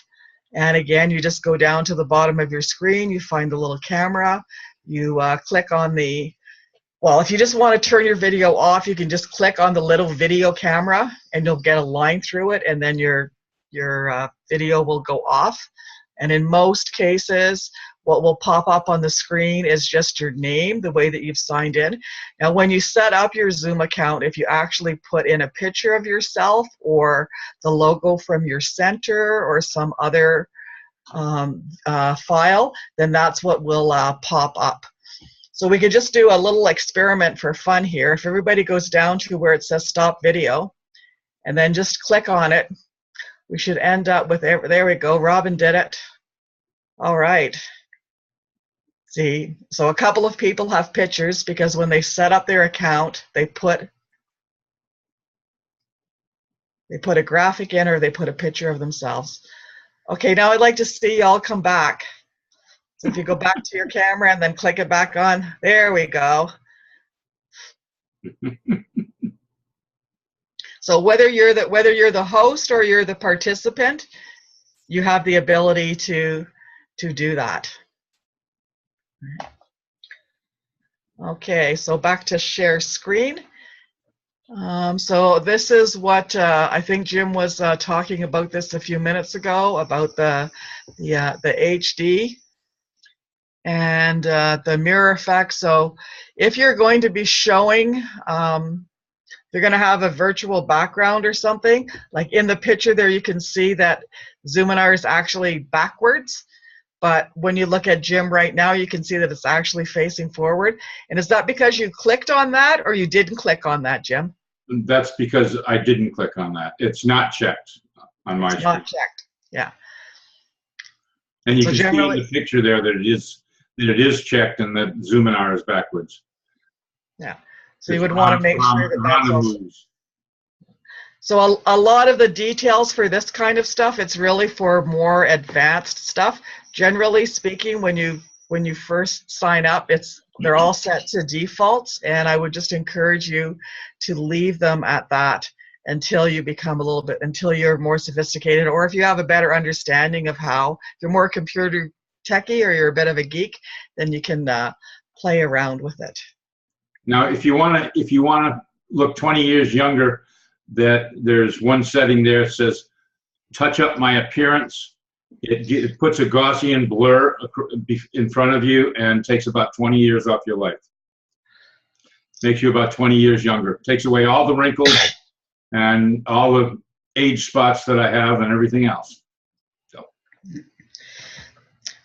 And again, you just go down to the bottom of your screen, you find the little camera, you click on well, if you just want to turn your video off, you can just click on the little video camera and you'll get a line through it, and then your video will go off. And in most cases, what will pop up on the screen is just your name, the way that you've signed in. Now, when you set up your Zoom account, if you actually put in a picture of yourself or the logo from your center or some other file, then that's what will pop up. So we could just do a little experiment for fun here. If everybody goes down to where it says stop video and then just click on it, we should end up with, there we go, Robin did it. All right. See, so a couple of people have pictures because when they set up their account, they put a graphic in or they put a picture of themselves. Okay, now I'd like to see y'all come back. So if you go back to your camera and then click it back on, there we go. So whether you're the host or you're the participant, you have the ability to do that. Okay, so back to share screen. So this is what I think Jim was talking about this a few minutes ago about the HD and the mirror effect. So if you're going to be showing, you're going to have a virtual background or something, like in the picture there you can see that Zoominar is actually backwards. But when you look at Jim right now, you can see that it's actually facing forward. And is that because you clicked on that or you didn't click on that, Jim? That's because I didn't click on that. It's not checked on my screen. Not checked, yeah. And you So can see in the picture there that it is checked and that Zoominar is backwards. Yeah. So you would want to make sure that that's also. moves. So a lot of the details for this kind of stuff, it's really for more advanced stuff. Generally speaking, when you first sign up, they're all set to defaults, and I would just encourage you to leave them at that until you become until you're more sophisticated, or if you have a better understanding of how, if you're more computer techie or you're a bit of a geek, then you can play around with it. Now, if you want to look 20 years younger, that there's one setting there that says touch up my appearance. It puts a Gaussian blur in front of you and takes about 20 years off your life. Makes you about 20 years younger. Takes away all the wrinkles and all the age spots that I have and everything else.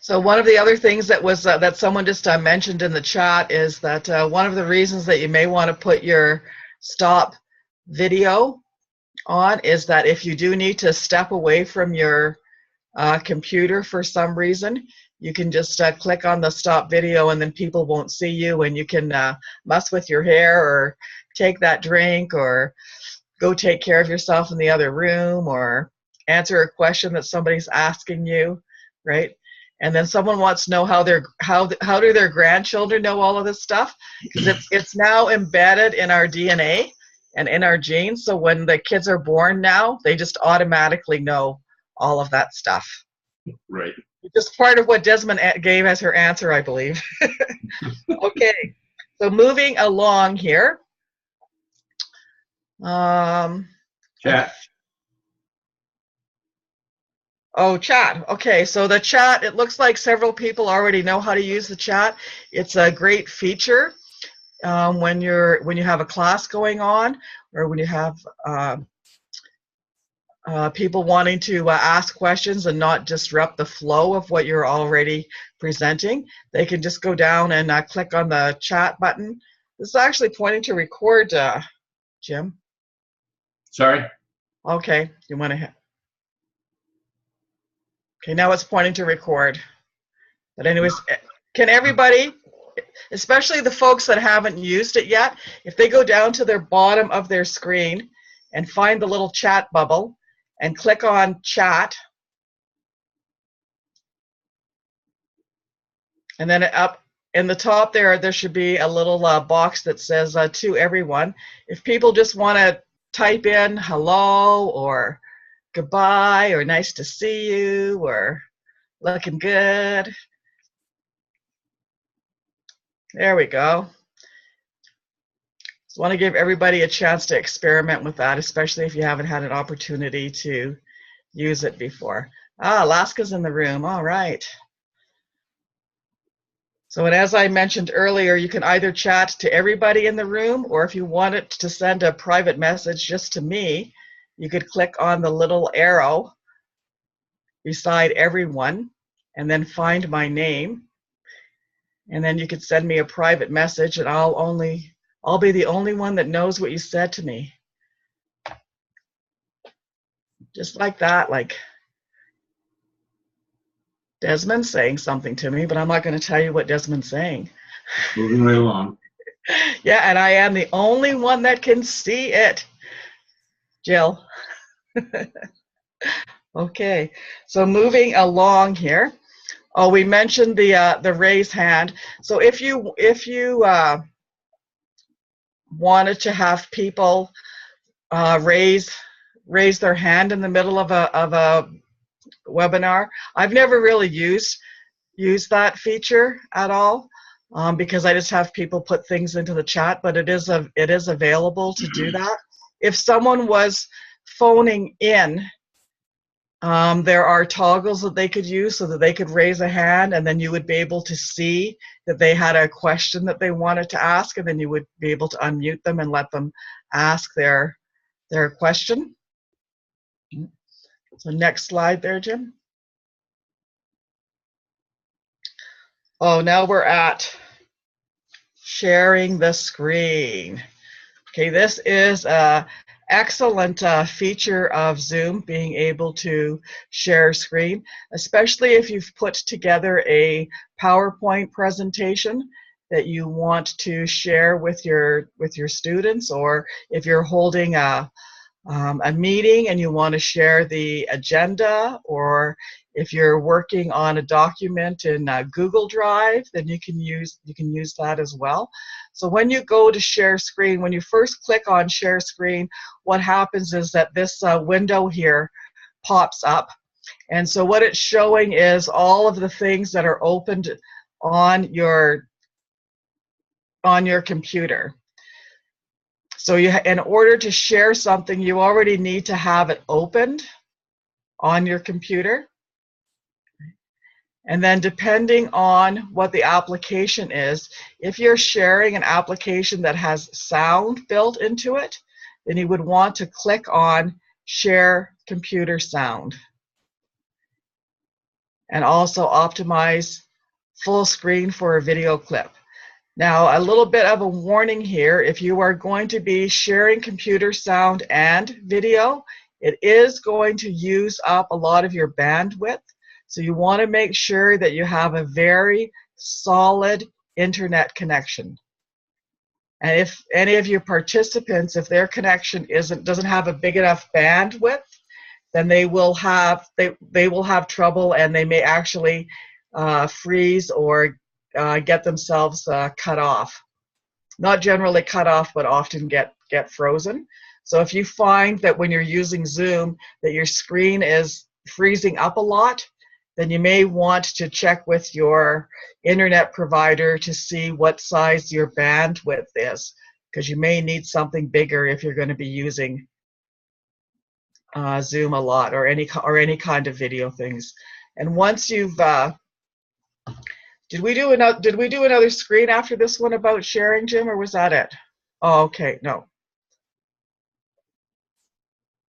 So one of the other things that was that someone just mentioned in the chat is that one of the reasons that you may want to put your stop video on is that if you do need to step away from your computer for some reason, you can just click on the stop video and then people won't see you, and you can mess with your hair or take that drink or go take care of yourself in the other room or answer a question that somebody's asking you, right? And then someone wants to know how do their grandchildren know all of this stuff, because it's now embedded in our DNA and in our genes. So when the kids are born now, they just automatically know all of that stuff. Right. Just part of what Desmond gave as her answer, I believe. Okay, so moving along here. Chat. Oh, chat. Okay, so the chat, it looks like several people already know how to use the chat. It's a great feature when you have a class going on, or when you have people wanting to ask questions and not disrupt the flow of what you're already presenting. They can just go down and click on the chat button. This is actually pointing to record, Jim. Sorry? Okay, you want to hit. Okay, now it's pointing to record. But anyways, can everybody, especially the folks that haven't used it yet, if they go down to the bottom of their screen and find the little chat bubble and click on chat, and then up in the top there should be a little box that says to everyone. If people just want to type in hello or goodbye or nice to see you or looking good. There we go. Just want to give everybody a chance to experiment with that, especially if you haven't had an opportunity to use it before. Ah, Alaska's in the room. All right. So, and as I mentioned earlier, you can either chat to everybody in the room, or if you wanted to send a private message just to me, you could click on the little arrow beside everyone and then find my name. And then you could send me a private message, and I'll be the only one that knows what you said to me. Just like that, like Desmond's saying something to me, but I'm not going to tell you what Desmond's saying. Moving right along. Yeah, and I am the only one that can see it. Jill. Okay, so moving along here. Oh, we mentioned the raise hand. So if you wanted to have people raise their hand in the middle of a webinar, I've never really used that feature at all, because I just have people put things into the chat. But it is available to do that. If someone was phoning in, there are toggles that they could use so that they could raise a hand, and then you would be able to see that they had a question that they wanted to ask, and then you would be able to unmute them and let them ask their question. So next slide there, Jim. Oh, now we're at sharing the screen. Okay, this is a excellent feature of Zoom, being able to share screen, especially if you've put together a PowerPoint presentation that you want to share with your students, or if you're holding a meeting and you want to share the agenda, or if you're working on a document in Google Drive, then you can use that as well. So when you go to share screen, when you first click on share screen, what happens is that this window here pops up. And so what it's showing is all of the things that are opened on your computer. So in order to share something, you already need to have it opened on your computer. And then depending on what the application is, if you're sharing an application that has sound built into it, then you would want to click on Share Computer Sound. And also optimize full screen for a video clip. Now, a little bit of a warning here: if you are going to be sharing computer sound and video, it is going to use up a lot of your bandwidth. So you want to make sure that you have a very solid internet connection. And if any of your participants, if their connection doesn't have a big enough bandwidth, then they will have trouble, and they may actually freeze or get themselves cut off. Not generally cut off, but often get frozen. So if you find that when you're using Zoom that your screen is freezing up a lot, then you may want to check with your internet provider to see what size your bandwidth is, because you may need something bigger if you're going to be using Zoom a lot, or any kind of video things. And once you've did we do another screen after this one about sharing, Jim, or was that it? Oh, okay, no.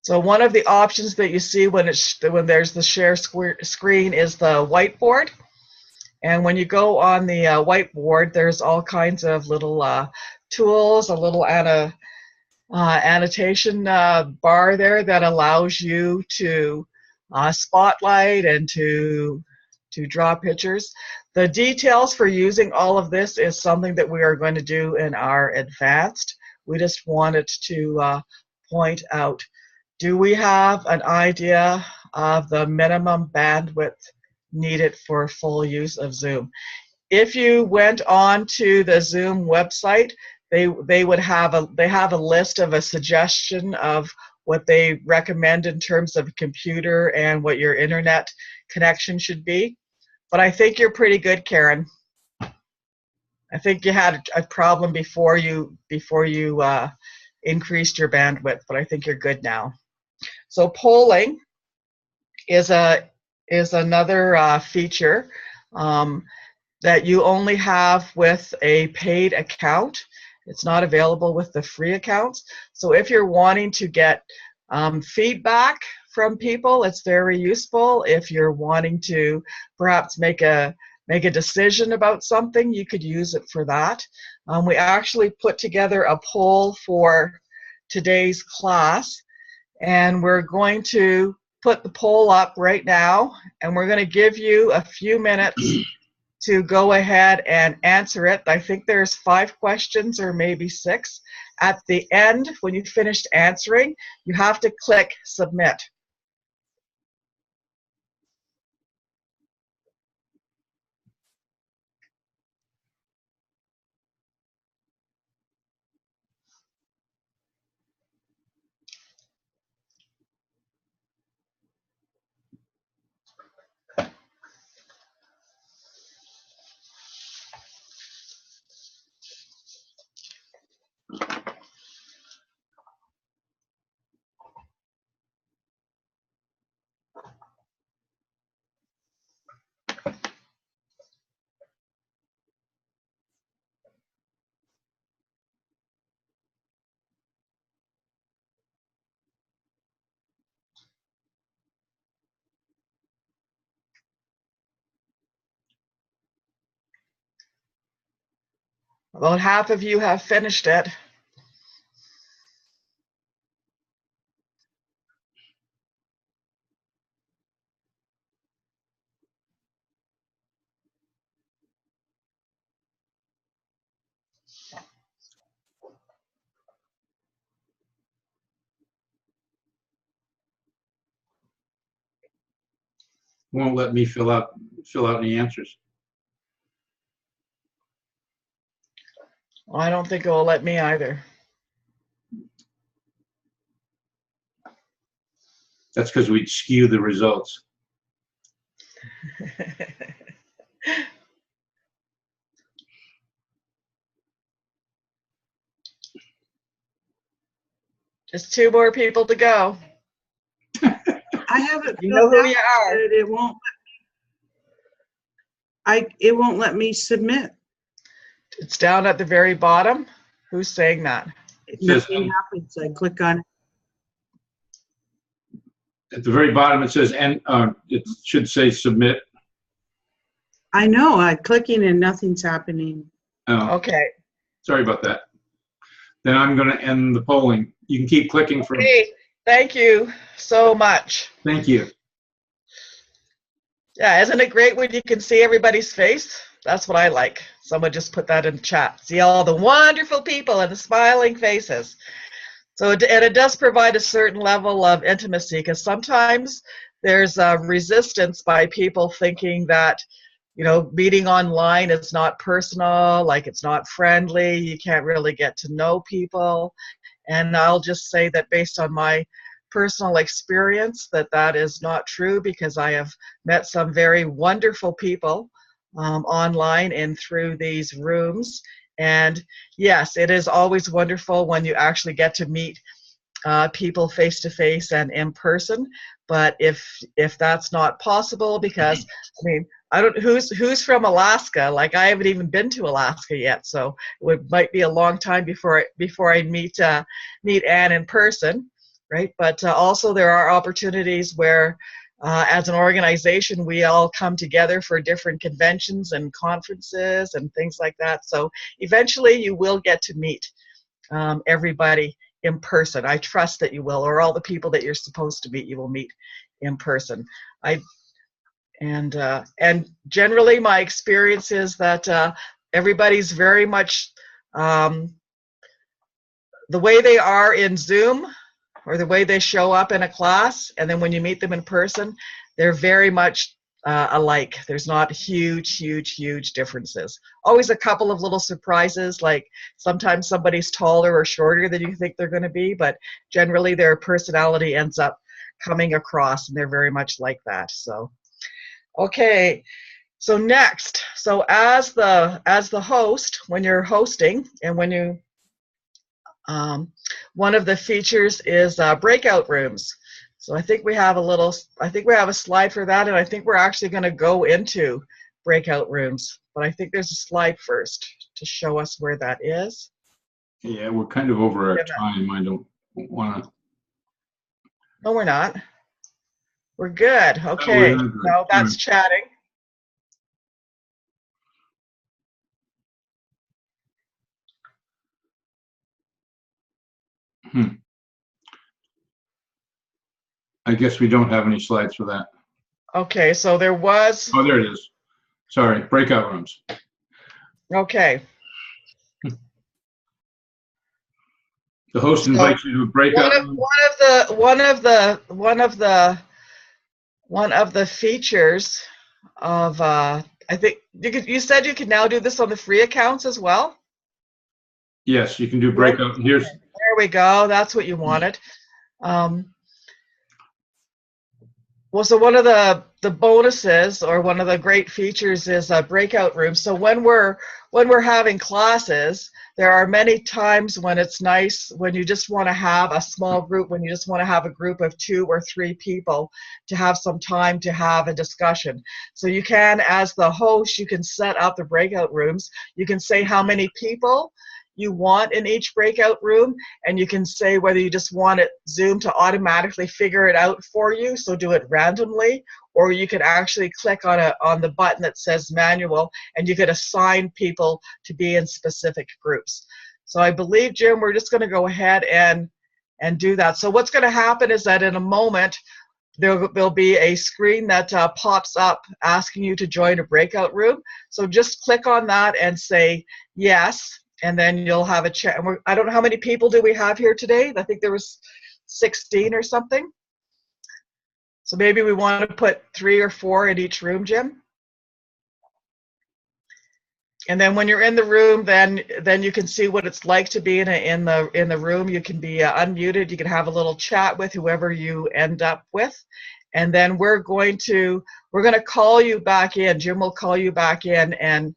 So one of the options that you see when there's the share screen is the whiteboard. And when you go on the whiteboard, there's all kinds of little tools, a little annotation bar there that allows you to spotlight and to draw pictures. The details for using all of this is something that we are going to do in our advanced. We just wanted to point out, do we have an idea of the minimum bandwidth needed for full use of Zoom? If you went on to the Zoom website, they have a list of a suggestion of what they recommend in terms of computer and what your internet connection should be. But I think you're pretty good, Karen. I think you had a problem before you increased your bandwidth, but I think you're good now. So polling is another feature that you only have with a paid account. It's not available with the free accounts. So if you're wanting to get feedback from people, it's very useful. If you're wanting to perhaps make a decision about something, you could use it for that. We actually put together a poll for today's class, and we're going to put the poll up right now, and we're going to give you a few minutes to go ahead and answer it. I think there's 5 questions or maybe 6. At the end, when you finished answering, you have to click submit. About half of you have finished it. Won't let me fill out any answers. Well, I don't think it will let me either. That's because we'd skew the results. Just 2 more people to go. I have it. You know who filled you out, are. but it won't. It won't let me submit. It's down at the very bottom. Who's saying that? says- Nothing happens. I click on it. At the very bottom, it says, and it should say submit. I know. I'm clicking and nothing's happening. Oh, Okay. sorry about that. Then I'm going to end the polling. You can keep clicking for. Hey, thank you so much. Thank you. Yeah, isn't it great when you can see everybody's face? That's what I like. Someone just put that in chat. See all the wonderful people and the smiling faces. So, and it does provide a certain level of intimacy, because sometimes there's a resistance by people thinking that, you know, meeting online is not personal, like it's not friendly, you can't really get to know people. And I'll just say that based on my personal experience, that is not true, because I have met some very wonderful people online and through these rooms. And yes, it is always wonderful when you actually get to meet people face to face and in person. But if that's not possible, because I mean, I don't who's from Alaska. Like, I haven't even been to Alaska yet, so it might be a long time before I meet Anne in person, right? But also there are opportunities where, as an organization, we all come together for different conventions and conferences and things like that. So eventually you will get to meet everybody in person. I trust that you will, or all the people that you're supposed to meet, you will meet in person. And generally my experience is that everybody's very much the way they are in Zoom, or the way they show up in a class, and then when you meet them in person, they're very much alike. There's not huge differences. Always a couple of little surprises, like sometimes somebody's taller or shorter than you think they're going to be, but generally their personality ends up coming across, and they're very much like that. So, okay. So next, so as the host, when you're hosting, and when you one of the features is breakout rooms. So I think we have a slide for that, and I think we're actually going to go into breakout rooms. But I think there's a slide first to show us where that is. Yeah, we're kind of over our time. I don't want to. No, we're not. We're good. Okay. Oh, we're good. No, that's chatting. I guess we don't have any slides for that. Okay, so there was. Oh, there it is. Sorry, breakout rooms. Okay. The host invites you to a breakout room. One of the features of I think you said you can now do this on the free accounts as well. Yes, you can do breakout. Here's. There we go. That's what you wanted. Well, so one of the bonuses, or one of the great features, is a breakout room. So when we're having classes, there are many times when it's nice, when you just want to have a small group, when you just want to have a group of 2 or 3 people to have some time to have a discussion. So you can, as the host, you can set up the breakout rooms. You can say how many people you want in each breakout room, and you can say whether you just want it Zoom to automatically figure it out for you, so do it randomly, or you can actually click on the button that says manual, and you can assign people to be in specific groups. So I believe, Jim, we're just going to go ahead and do that. So what's going to happen is that in a moment, there'll be a screen that pops up asking you to join a breakout room. So just click on that and say yes, and then you'll have a chat. I don't know, how many people do we have here today? I think there was 16 or something. So maybe we want to put 3 or 4 in each room, Jim. And then when you're in the room, then you can see what it's like to be in the room. You can be unmuted. You can have a little chat with whoever you end up with, and then we're going to call you back in. Jim will call you back in, and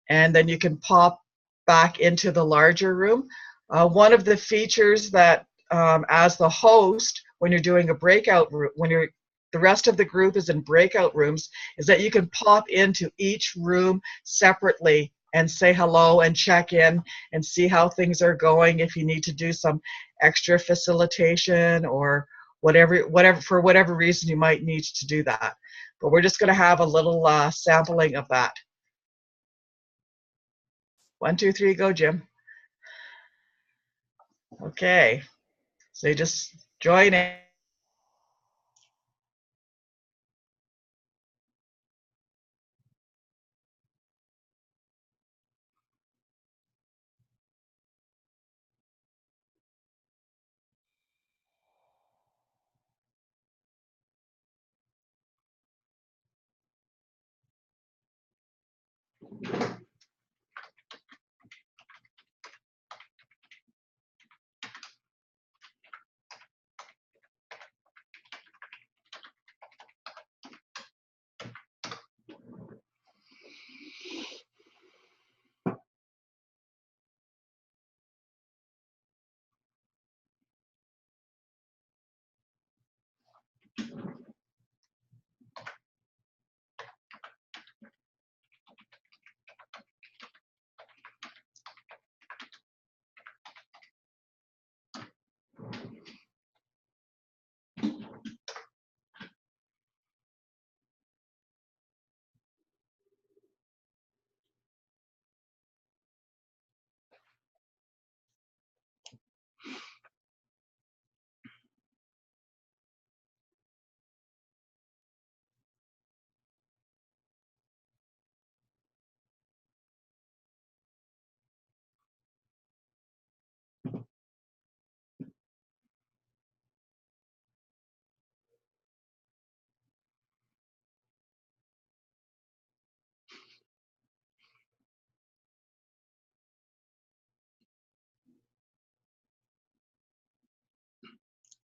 then you can pop back into the larger room. One of the features that as the host, when you're doing a breakout room, the rest of the group is in breakout rooms, is that you can pop into each room separately and say hello and check in and see how things are going, if you need to do some extra facilitation or whatever for whatever reason you might need to do that. But we're just going to have a little sampling of that. 1, 2, 3, go, Jim. Okay, so you just join in.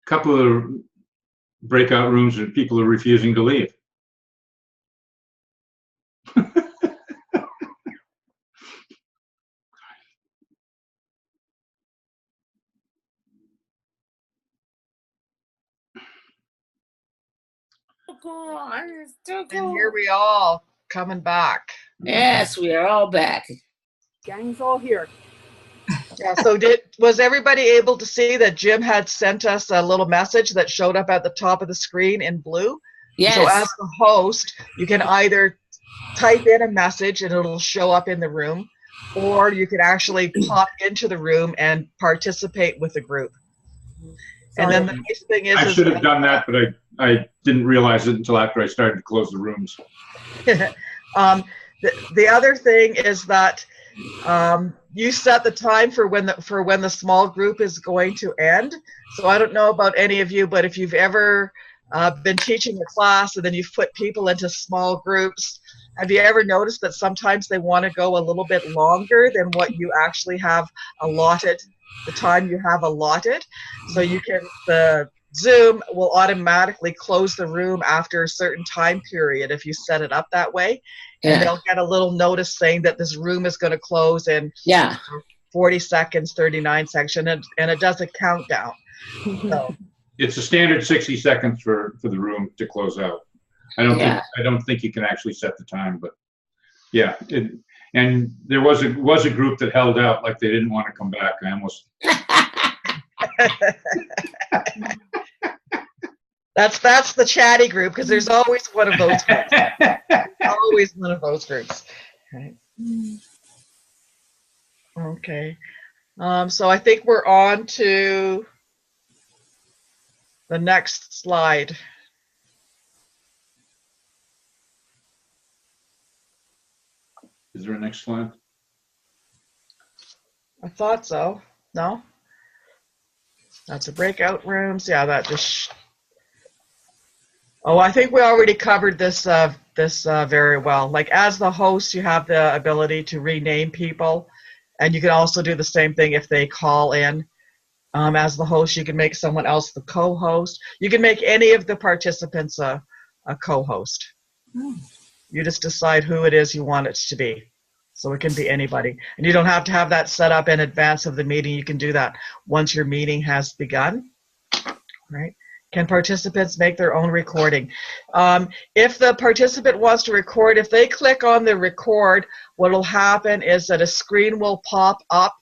Couple of breakout rooms and people are refusing to leave. And here we all coming back. Yes, we are all back. Gang's all here. Yeah, so was everybody able to see that Jim had sent us a little message that showed up at the top of the screen in blue? Yes. So as the host, you can either type in a message and it'll show up in the room, or you can actually pop into the room and participate with the group. And then the nice thing is, I should have done that, but I didn't realize it until after I started to close the rooms. The other thing is that you set the time for when the small group is going to end. So I don't know about any of you, but if you've ever been teaching a class and then you've put people into small groups, have you ever noticed that sometimes they want to go a little bit longer than what you actually have allotted, the time you have allotted? So the Zoom will automatically close the room after a certain time period if you set it up that way. Yeah. And they'll get a little notice saying that this room is going to close in 40 seconds, 39 seconds, and it does a countdown. So It's a standard 60 seconds for the room to close out. I don't think you can actually set the time, but yeah. And there was a group that held out like they didn't want to come back. I almost. That's the chatty group because there's always one of those groups. Always one of those groups. Right. Okay. So I think we're on to the next slide. Is there a next slide? I thought so. No? That's the breakout rooms. Yeah, that just. Oh, I think we already covered this very well. Like as the host, you have the ability to rename people, and you can also do the same thing if they call in. As the host, you can make someone else the co-host. You can make any of the participants a co-host. You just decide who it is you want it to be. So it can be anybody. And you don't have to have that set up in advance of the meeting. You can do that once your meeting has begun. Right? Can participants make their own recording? If the participant wants to record, if they click on the record, what will happen is that a screen will pop up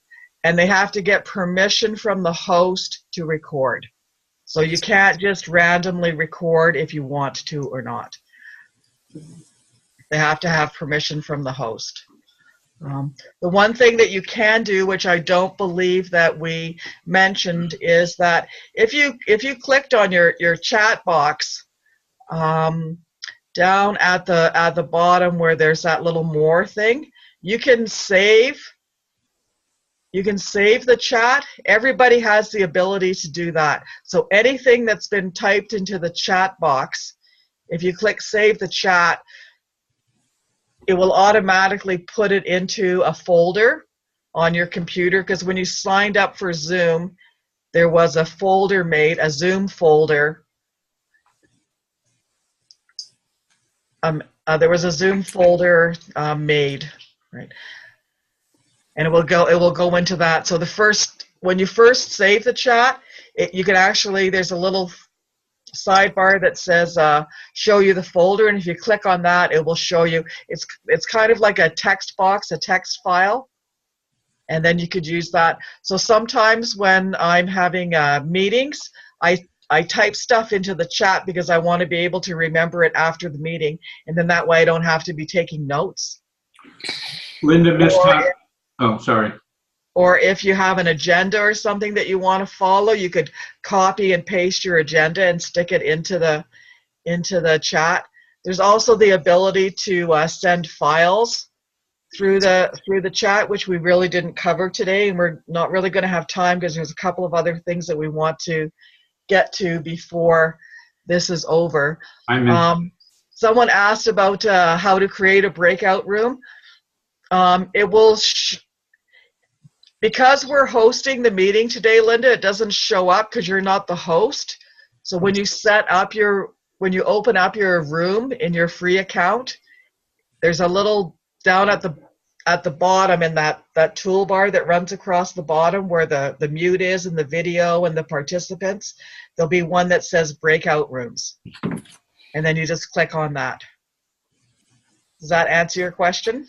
and they have to get permission from the host to record. So you can't just randomly record if you want to or not. They have to have permission from the host. The one thing that you can do, which I don't believe that we mentioned, is that if you clicked on your chat box down at the bottom where there's that little more thing, you can save the chat. Everybody has the ability to do that. So anything that's been typed into the chat box, if you click save the chat, it will automatically put it into a folder on your computer, because when you signed up for Zoom, there was a folder made, a Zoom folder. There was a Zoom folder made, right? And it will go into that. So when you first save the chat, you can actually, there's a little sidebar that says show you the folder, and if you click on that, it will show you. It's kind of like a text box, a text file, and then you could use that. So sometimes when I'm having meetings, I type stuff into the chat because I want to be able to remember it after the meeting, and then that way I don't have to be taking notes. Linda missed time. Oh, sorry. Or if you have an agenda or something that you want to follow, you could copy and paste your agenda and stick it into the chat. There's also the ability to send files through the chat, which we really didn't cover today, and we're not really going to have time because there's a couple of other things that we want to get to before this is over. Someone asked about how to create a breakout room. It will. Because we're hosting the meeting today, Linda, it doesn't show up because you're not the host. So when you open up your room in your free account, there's a little down at the bottom in that toolbar that runs across the bottom where the mute is and the video and the participants. There'll be one that says breakout rooms. And then you just click on that. Does that answer your question?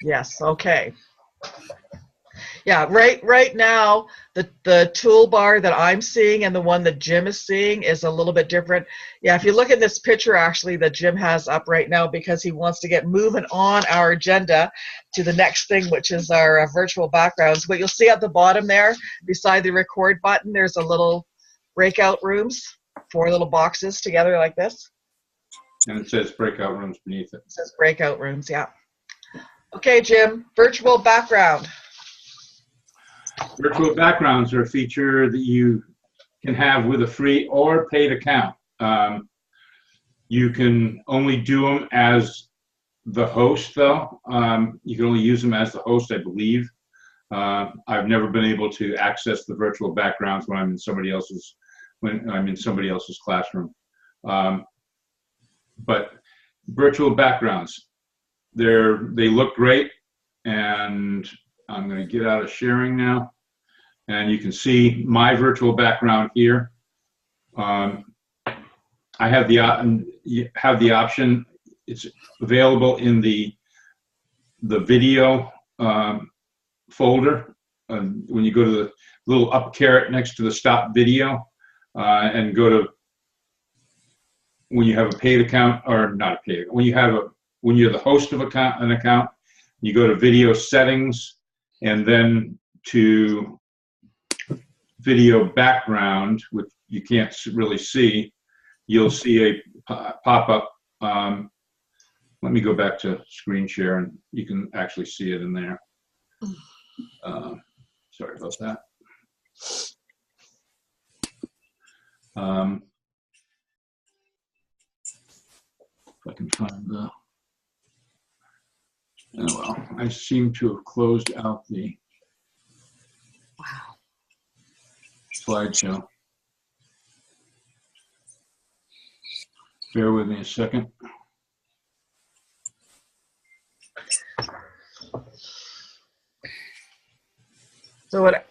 Yes, okay. Yeah, right now, the toolbar that I'm seeing and the one that Jim is seeing is a little bit different. Yeah, if you look at this picture, actually, that Jim has up right now, because he wants to get moving on our agenda to the next thing, which is our virtual backgrounds. But you'll see at the bottom there, beside the record button, there's a little breakout rooms, 4 little boxes together like this. And it says breakout rooms beneath it. It says breakout rooms, yeah. Okay, Jim, virtual background. Virtual backgrounds are a feature that you can have with a free or paid account. You can only do them as the host, though. You can only use them as the host, I believe. I've never been able to access the virtual backgrounds when I'm in somebody else's classroom. But virtual backgrounds, they look great, and I'm going to get out of sharing now, and you can see my virtual background here. I have the option. It's available in the video folder. When you go to the little up caret next to the stop video, and go to, when you have a paid account, or not a paid, when you're the host of an account, you go to video settings and then to video background, which you can't really see. You'll see a pop-up. Let me go back to screen share and you can actually see it in there. Sorry about that. If I can find the, oh well, I seem to have closed out the slideshow. Bear with me a second. So what?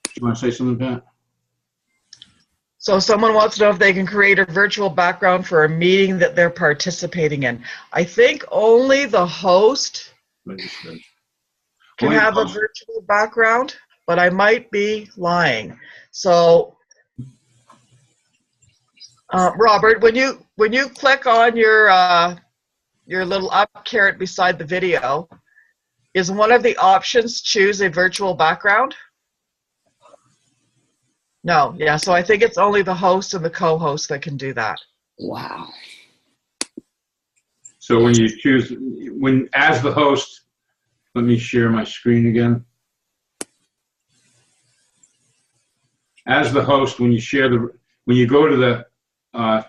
Do you want to say something, Pat? So someone wants to know if they can create a virtual background for a meeting that they're participating in. I think only the host can have a virtual background, but I might be lying. So, Robert, when you click on your little up caret beside the video, is one of the options choose a virtual background? No, yeah, so I think it's only the host and the co-host that can do that. Wow. So when you choose, as the host, let me share my screen again. As the host, when you go to the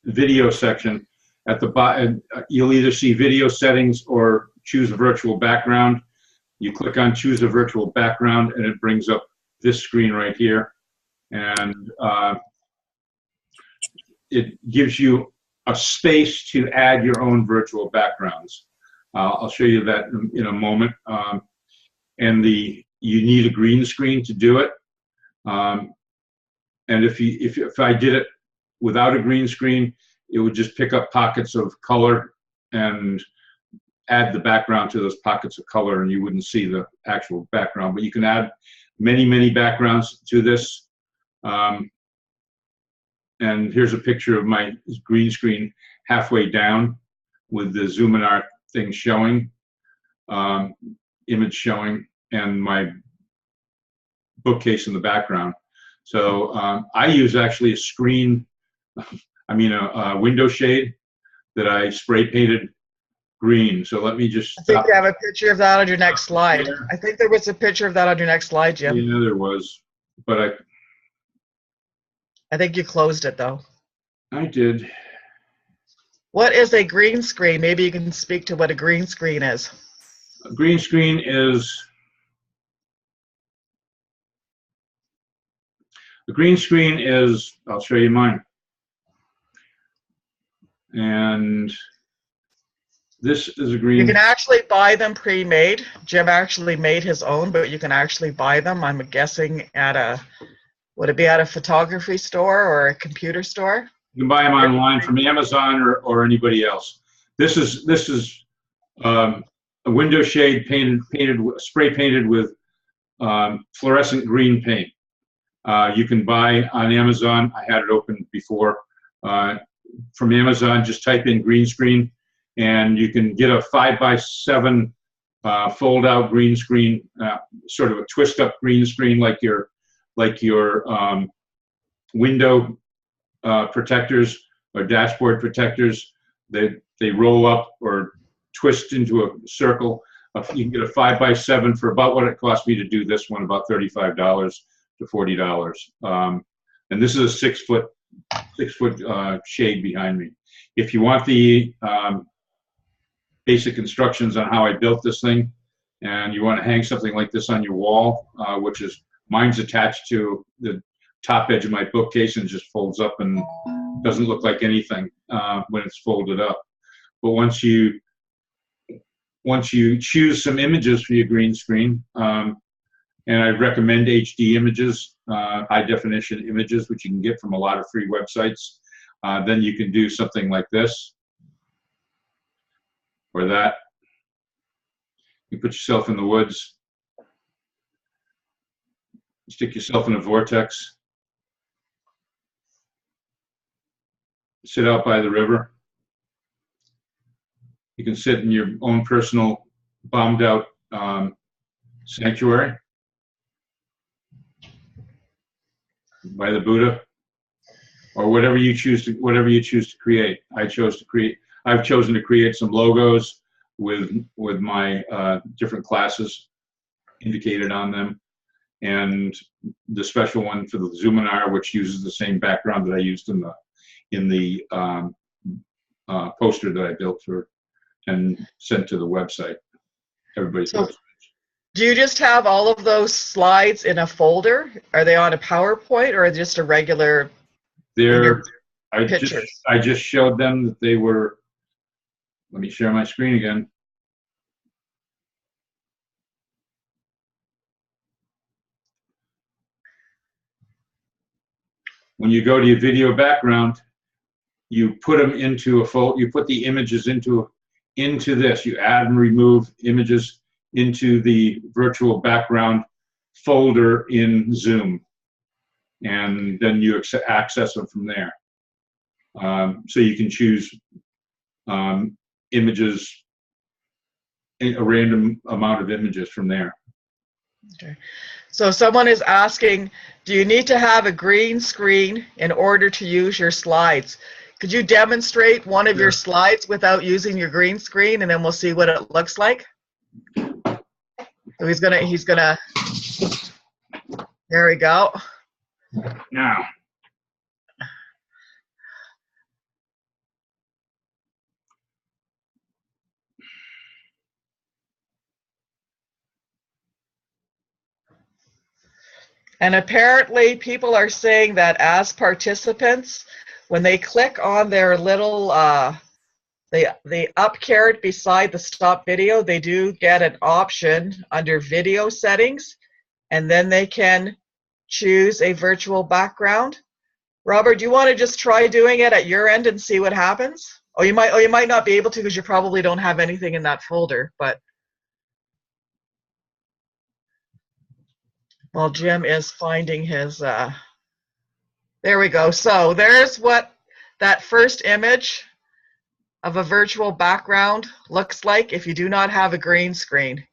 video section, at the bottom, you'll either see video settings or choose a virtual background. You click on choose a virtual background and it brings up this screen right here. And it gives you a space to add your own virtual backgrounds. I'll show you that in a moment. And you need a green screen to do it. And if I did it without a green screen, it would just pick up pockets of color and add the background to those pockets of color, and you wouldn't see the actual background. But you can add many, many backgrounds to this. And here's a picture of my green screen halfway down with the Zoominar thing showing, image showing, and my bookcase in the background. So I use actually a screen, a window shade that I spray painted green. So let me just I think you have a picture of that on your next slide. I think there was a picture of that on your next slide, Jim. Yeah, there was, but I think you closed it though. I did. What is a green screen? Maybe you can speak to what a green screen is. A green screen is, I'll show you mine. And this is a green. You can actually buy them pre-made. Jim actually made his own, but you can actually buy them. I'm guessing would it be at a photography store or a computer store? You can buy them online from Amazon or anybody else. This is a window shade spray painted with fluorescent green paint. You can buy on Amazon. I had it open before. From Amazon, just type in green screen, and you can get a 5x7 fold-out green screen, sort of a twist-up green screen, like your window protectors or dashboard protectors. They roll up or twist into a circle. You can get a 5x7 for about what it cost me to do this one, about $35 to $40. And this is a 6 foot shade behind me. If you want the basic instructions on how I built this thing, and you want to hang something like this on your wall, which is, mine's attached to the top edge of my bookcase and just folds up and doesn't look like anything when it's folded up. But once you choose some images for your green screen, and I recommend HD images, high definition images, which you can get from a lot of free websites, then you can do something like this or that. You put yourself in the woods Stick yourself in a vortex. Sit out by the river. You can sit in your own personal bombed out sanctuary by the Buddha, or whatever you choose to create. I've chosen to create some logos with my different classes indicated on them, and the special one for the Zoominar, which uses the same background that I used in the poster that I built for and sent to the website. Everybody's So, website. do you just have all of those slides in a folder? Are they on a PowerPoint or just a regular? I just showed them that they were. Let me share my screen again. When you go to your video background, you put them into a folder. You put the images into this. You add and remove images into the virtual background folder in Zoom, and then you access them from there. So you can choose images, a random amount of images from there. Okay. So someone is asking, do you need to have a green screen in order to use your slides? Could you demonstrate one of your slides without using your green screen, and then we'll see what it looks like? So he's gonna, there we go. Now, and apparently people are saying that as participants, when they click on their little, the up caret beside the stop video, they do get an option under video settings, and then they can choose a virtual background. Robert, do you want to just try doing it at your end and see what happens? Oh, you might not be able to because you probably don't have anything in that folder, but while Jim is finding his, there we go. So there's what that first image of a virtual background looks like if you do not have a green screen.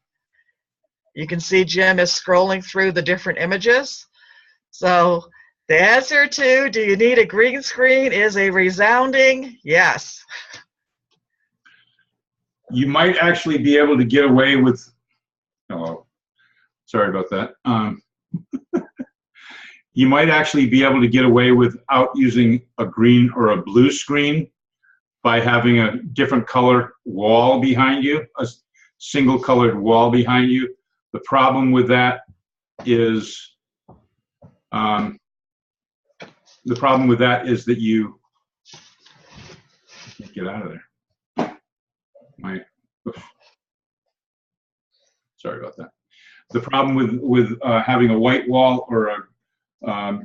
You can see Jim is scrolling through the different images. So the answer to, do you need a green screen, is a resounding yes. you might actually be able to get away with, oh, sorry about that. You might actually be able to get away without using a green or a blue screen by having a different color wall behind you, a single colored wall behind you. The problem with that is that you can't get out of there. Sorry about that. The problem with having a white wall or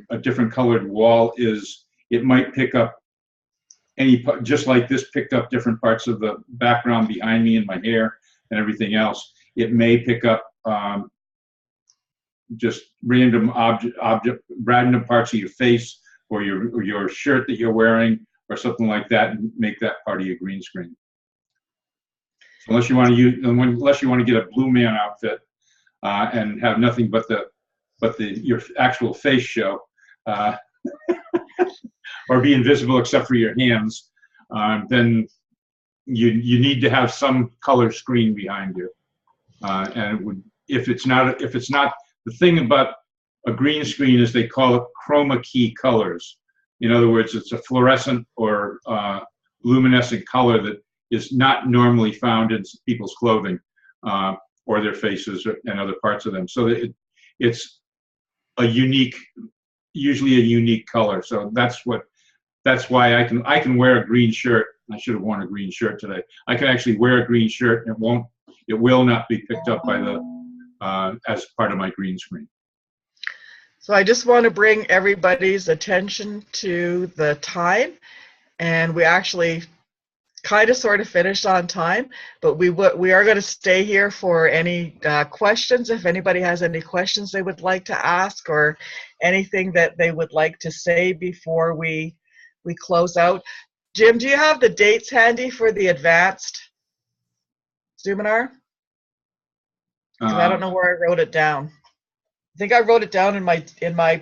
a different colored wall is it might pick up just like this picked up different parts of the background behind me and my hair and everything else. It may pick up just random random parts of your face or your shirt that you're wearing or something like that, and make that part of your green screen. So unless you want to get a blue man outfit and have nothing but your actual face show, or be invisible except for your hands, then you need to have some color screen behind you. And it would, if it's not, the thing about a green screen is they call it chroma key colors. In other words, it's a fluorescent or luminescent color that is not normally found in people's clothing or their faces and other parts of them. So it's a unique, usually a unique color. So that's why I can wear a green shirt. I should have worn a green shirt today. I can actually wear a green shirt and it will not be picked up by as part of my green screen. So I just want to bring everybody's attention to the time, and we actually kind of sort of finished on time, but we are going to stay here for any questions. If anybody has any questions they would like to ask or anything that they would like to say before we close out. Jim, do you have the dates handy for the advanced Zoominar? Because I don't know where I wrote it down. I think I wrote it down in my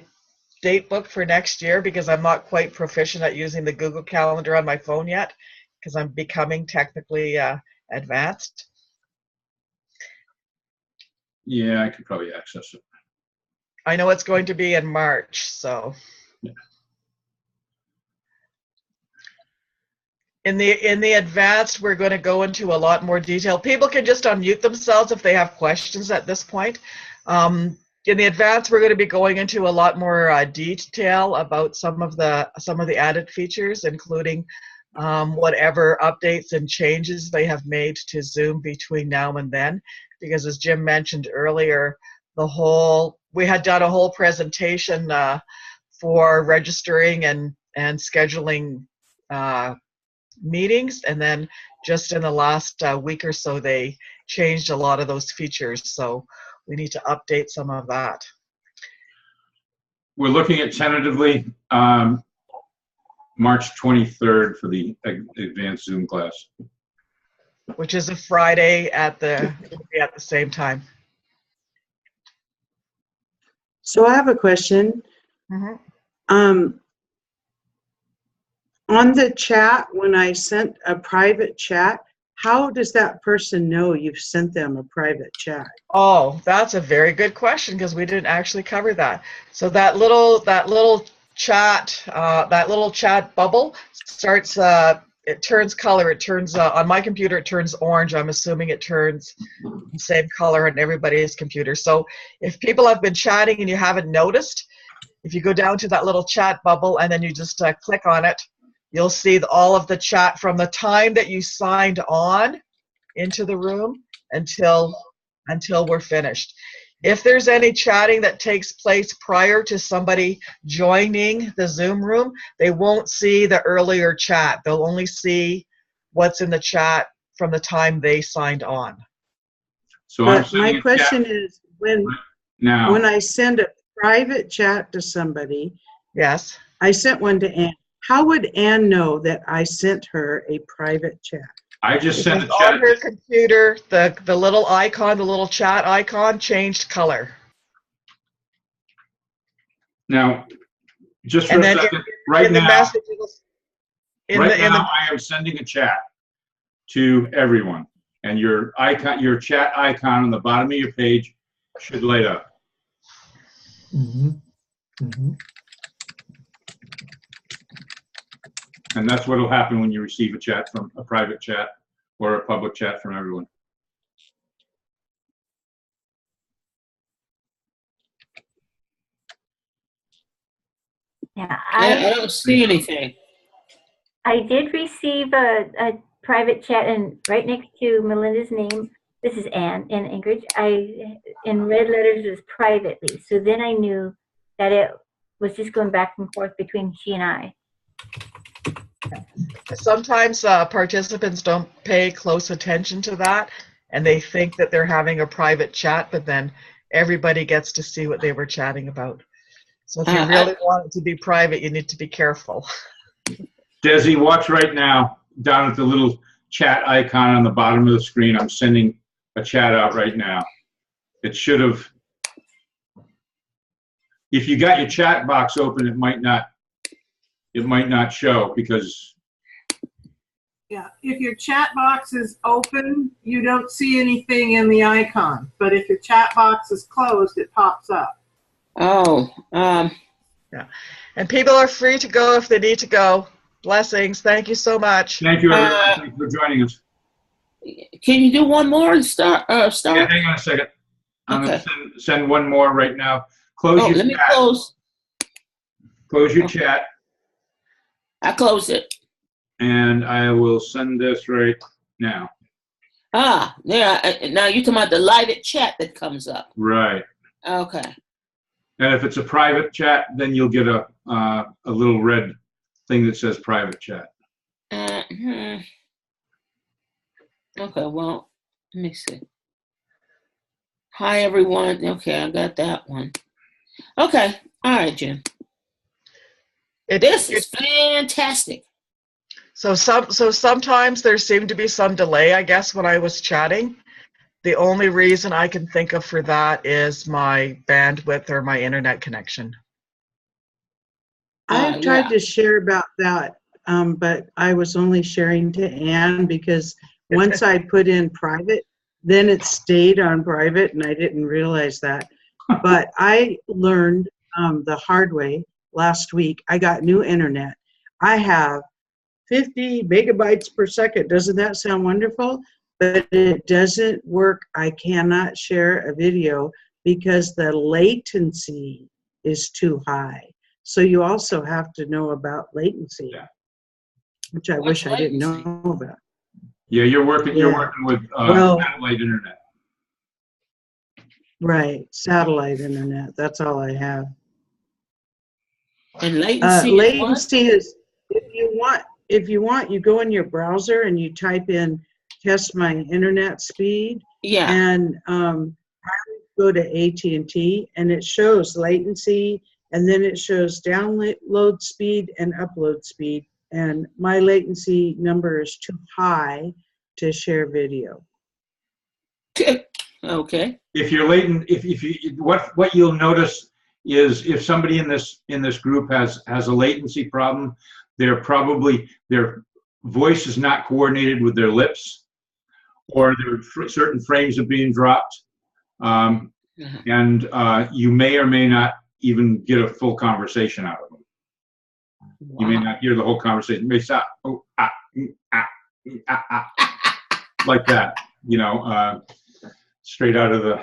date book for next year because I'm not quite proficient at using the Google Calendar on my phone yet because I'm becoming technically advanced. Yeah, I could probably access it. I know it's going to be in March, so. Yeah. In the advanced, we're going to go into a lot more detail. People can just unmute themselves if they have questions at this point. In the advanced, we're going to be going into a lot more detail about some of the added features, including whatever updates and changes they have made to Zoom between now and then. Because as Jim mentioned earlier, we had done a whole presentation for registering and scheduling meetings, and then just in the last week or so, they changed a lot of those features. So we need to update some of that. We're looking at tentatively March 23rd for the advanced Zoom class. Which is a Friday at the same time. So I have a question. Mm-hmm. On the chat, when I sent a private chat, how does that person know you've sent them a private chat? Oh, that's a very good question because we didn't actually cover that. So that little chat bubble starts. It turns color. It turns on my computer. It turns orange. I'm assuming it turns the same color on everybody's computer. So if people have been chatting and you haven't noticed, if you go down to that little chat bubble and then you just click on it, you'll see all of the chat from the time that you signed on into the room until we're finished. If there's any chatting that takes place prior to somebody joining the Zoom room, they won't see the earlier chat. They'll only see what's in the chat from the time they signed on. So but my question is, when I send a private chat to somebody, yes, I sent one to Ann. How would Ann know that I sent her a private chat? I just sent a chat. On her computer, the little icon, the little chat icon changed color. Now, just for a second, right now, I am sending a chat to everyone, and your chat icon on the bottom of your page should light up. Mm-hmm. Mm-hmm. And that's what will happen when you receive a private chat or a public chat from everyone. Yeah, I don't see anything. I did receive a private chat, and right next to Melinda's name, this is Ann in Anchorage. In red letters, it was privately. So then I knew that it was just going back and forth between she and I. Sometimes participants don't pay close attention to that, and they think that they're having a private chat, but then everybody gets to see what they were chatting about. So if you really want it to be private, you need to be careful. Desi, watch right now down at the little chat icon on the bottom of the screen. I'm sending a chat out right now. It should have. If you got your chat box open, it might not show because. Yeah, if your chat box is open, you don't see anything in the icon. But if your chat box is closed, it pops up. Oh, yeah. And people are free to go if they need to go. Blessings. Thank you so much. Thank you, everyone. Thank you for joining us. Can you do one more and start? Yeah, hang on a second. I'm going to send one more right now. Close your chat. Let me close. Close your chat. I close it. And I will send this right now. Ah, yeah. Now you're talking about the lighted chat that comes up. Right. Okay. And if it's a private chat, then you'll get a little red thing that says private chat. Okay, well, let me see. Hi, everyone. Okay, I got that one. Okay, all right, Jim. This is fantastic. So sometimes there seemed to be some delay, I guess, when I was chatting. The only reason I can think of for that is my bandwidth or my internet connection. I've tried to share about that, but I was only sharing to Anne because once I put in private, then it stayed on private, and I didn't realize that. But I learned the hard way last week. I got new internet. I have 50 megabytes per second. Doesn't that sound wonderful? But it doesn't work. I cannot share a video because the latency is too high. So you also have to know about latency, which I wish I didn't know about. Yeah, you're working with satellite internet. Right, satellite internet. That's all I have. And latency. Latency is if you want, you go in your browser and you type in test my internet speed. Yeah. And I go to AT&T and it shows latency, and then it shows download speed and upload speed. And my latency number is too high to share video. Okay. If you're latent, if you what you'll notice is if somebody in this group has a latency problem, their voice is not coordinated with their lips, or certain frames are being dropped, and you may or may not even get a full conversation out of them. Wow. You may not hear the whole conversation. It may sound like that, straight out of the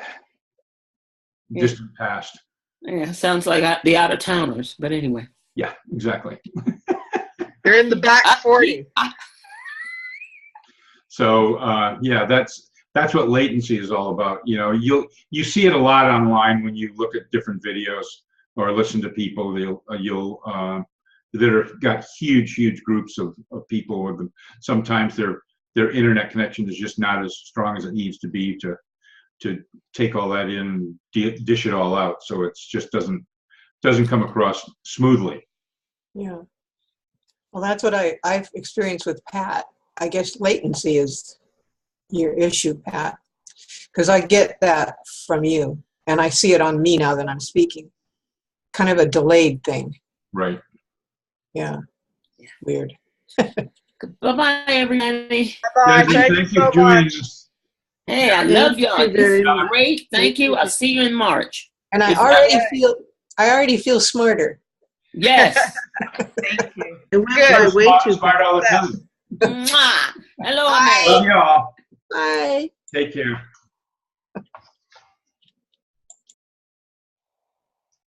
distant past. Yeah, sounds like the out-of-towners, but anyway. Yeah, exactly. They're in the back 40. So yeah, that's what latency is all about. You see it a lot online when you look at different videos or listen to people. That are got huge groups of people with them. Sometimes their internet connection is just not as strong as it needs to be to take all that in and dish it all out. So it's just doesn't come across smoothly. Yeah. Well, that's what I've experienced with Pat. I guess latency is your issue, Pat, because I get that from you, and I see it on me now that I'm speaking. Kind of a delayed thing. Right. Yeah. Weird. Bye-bye, everybody. Bye-bye. Thank you for joining us. Hey, I love y'all. This is great. Thank you. I'll see you in March. And I already feel smarter. Yes. Thank you. It went by way too smart all the time. Hello, Love y'all. Bye. Take care.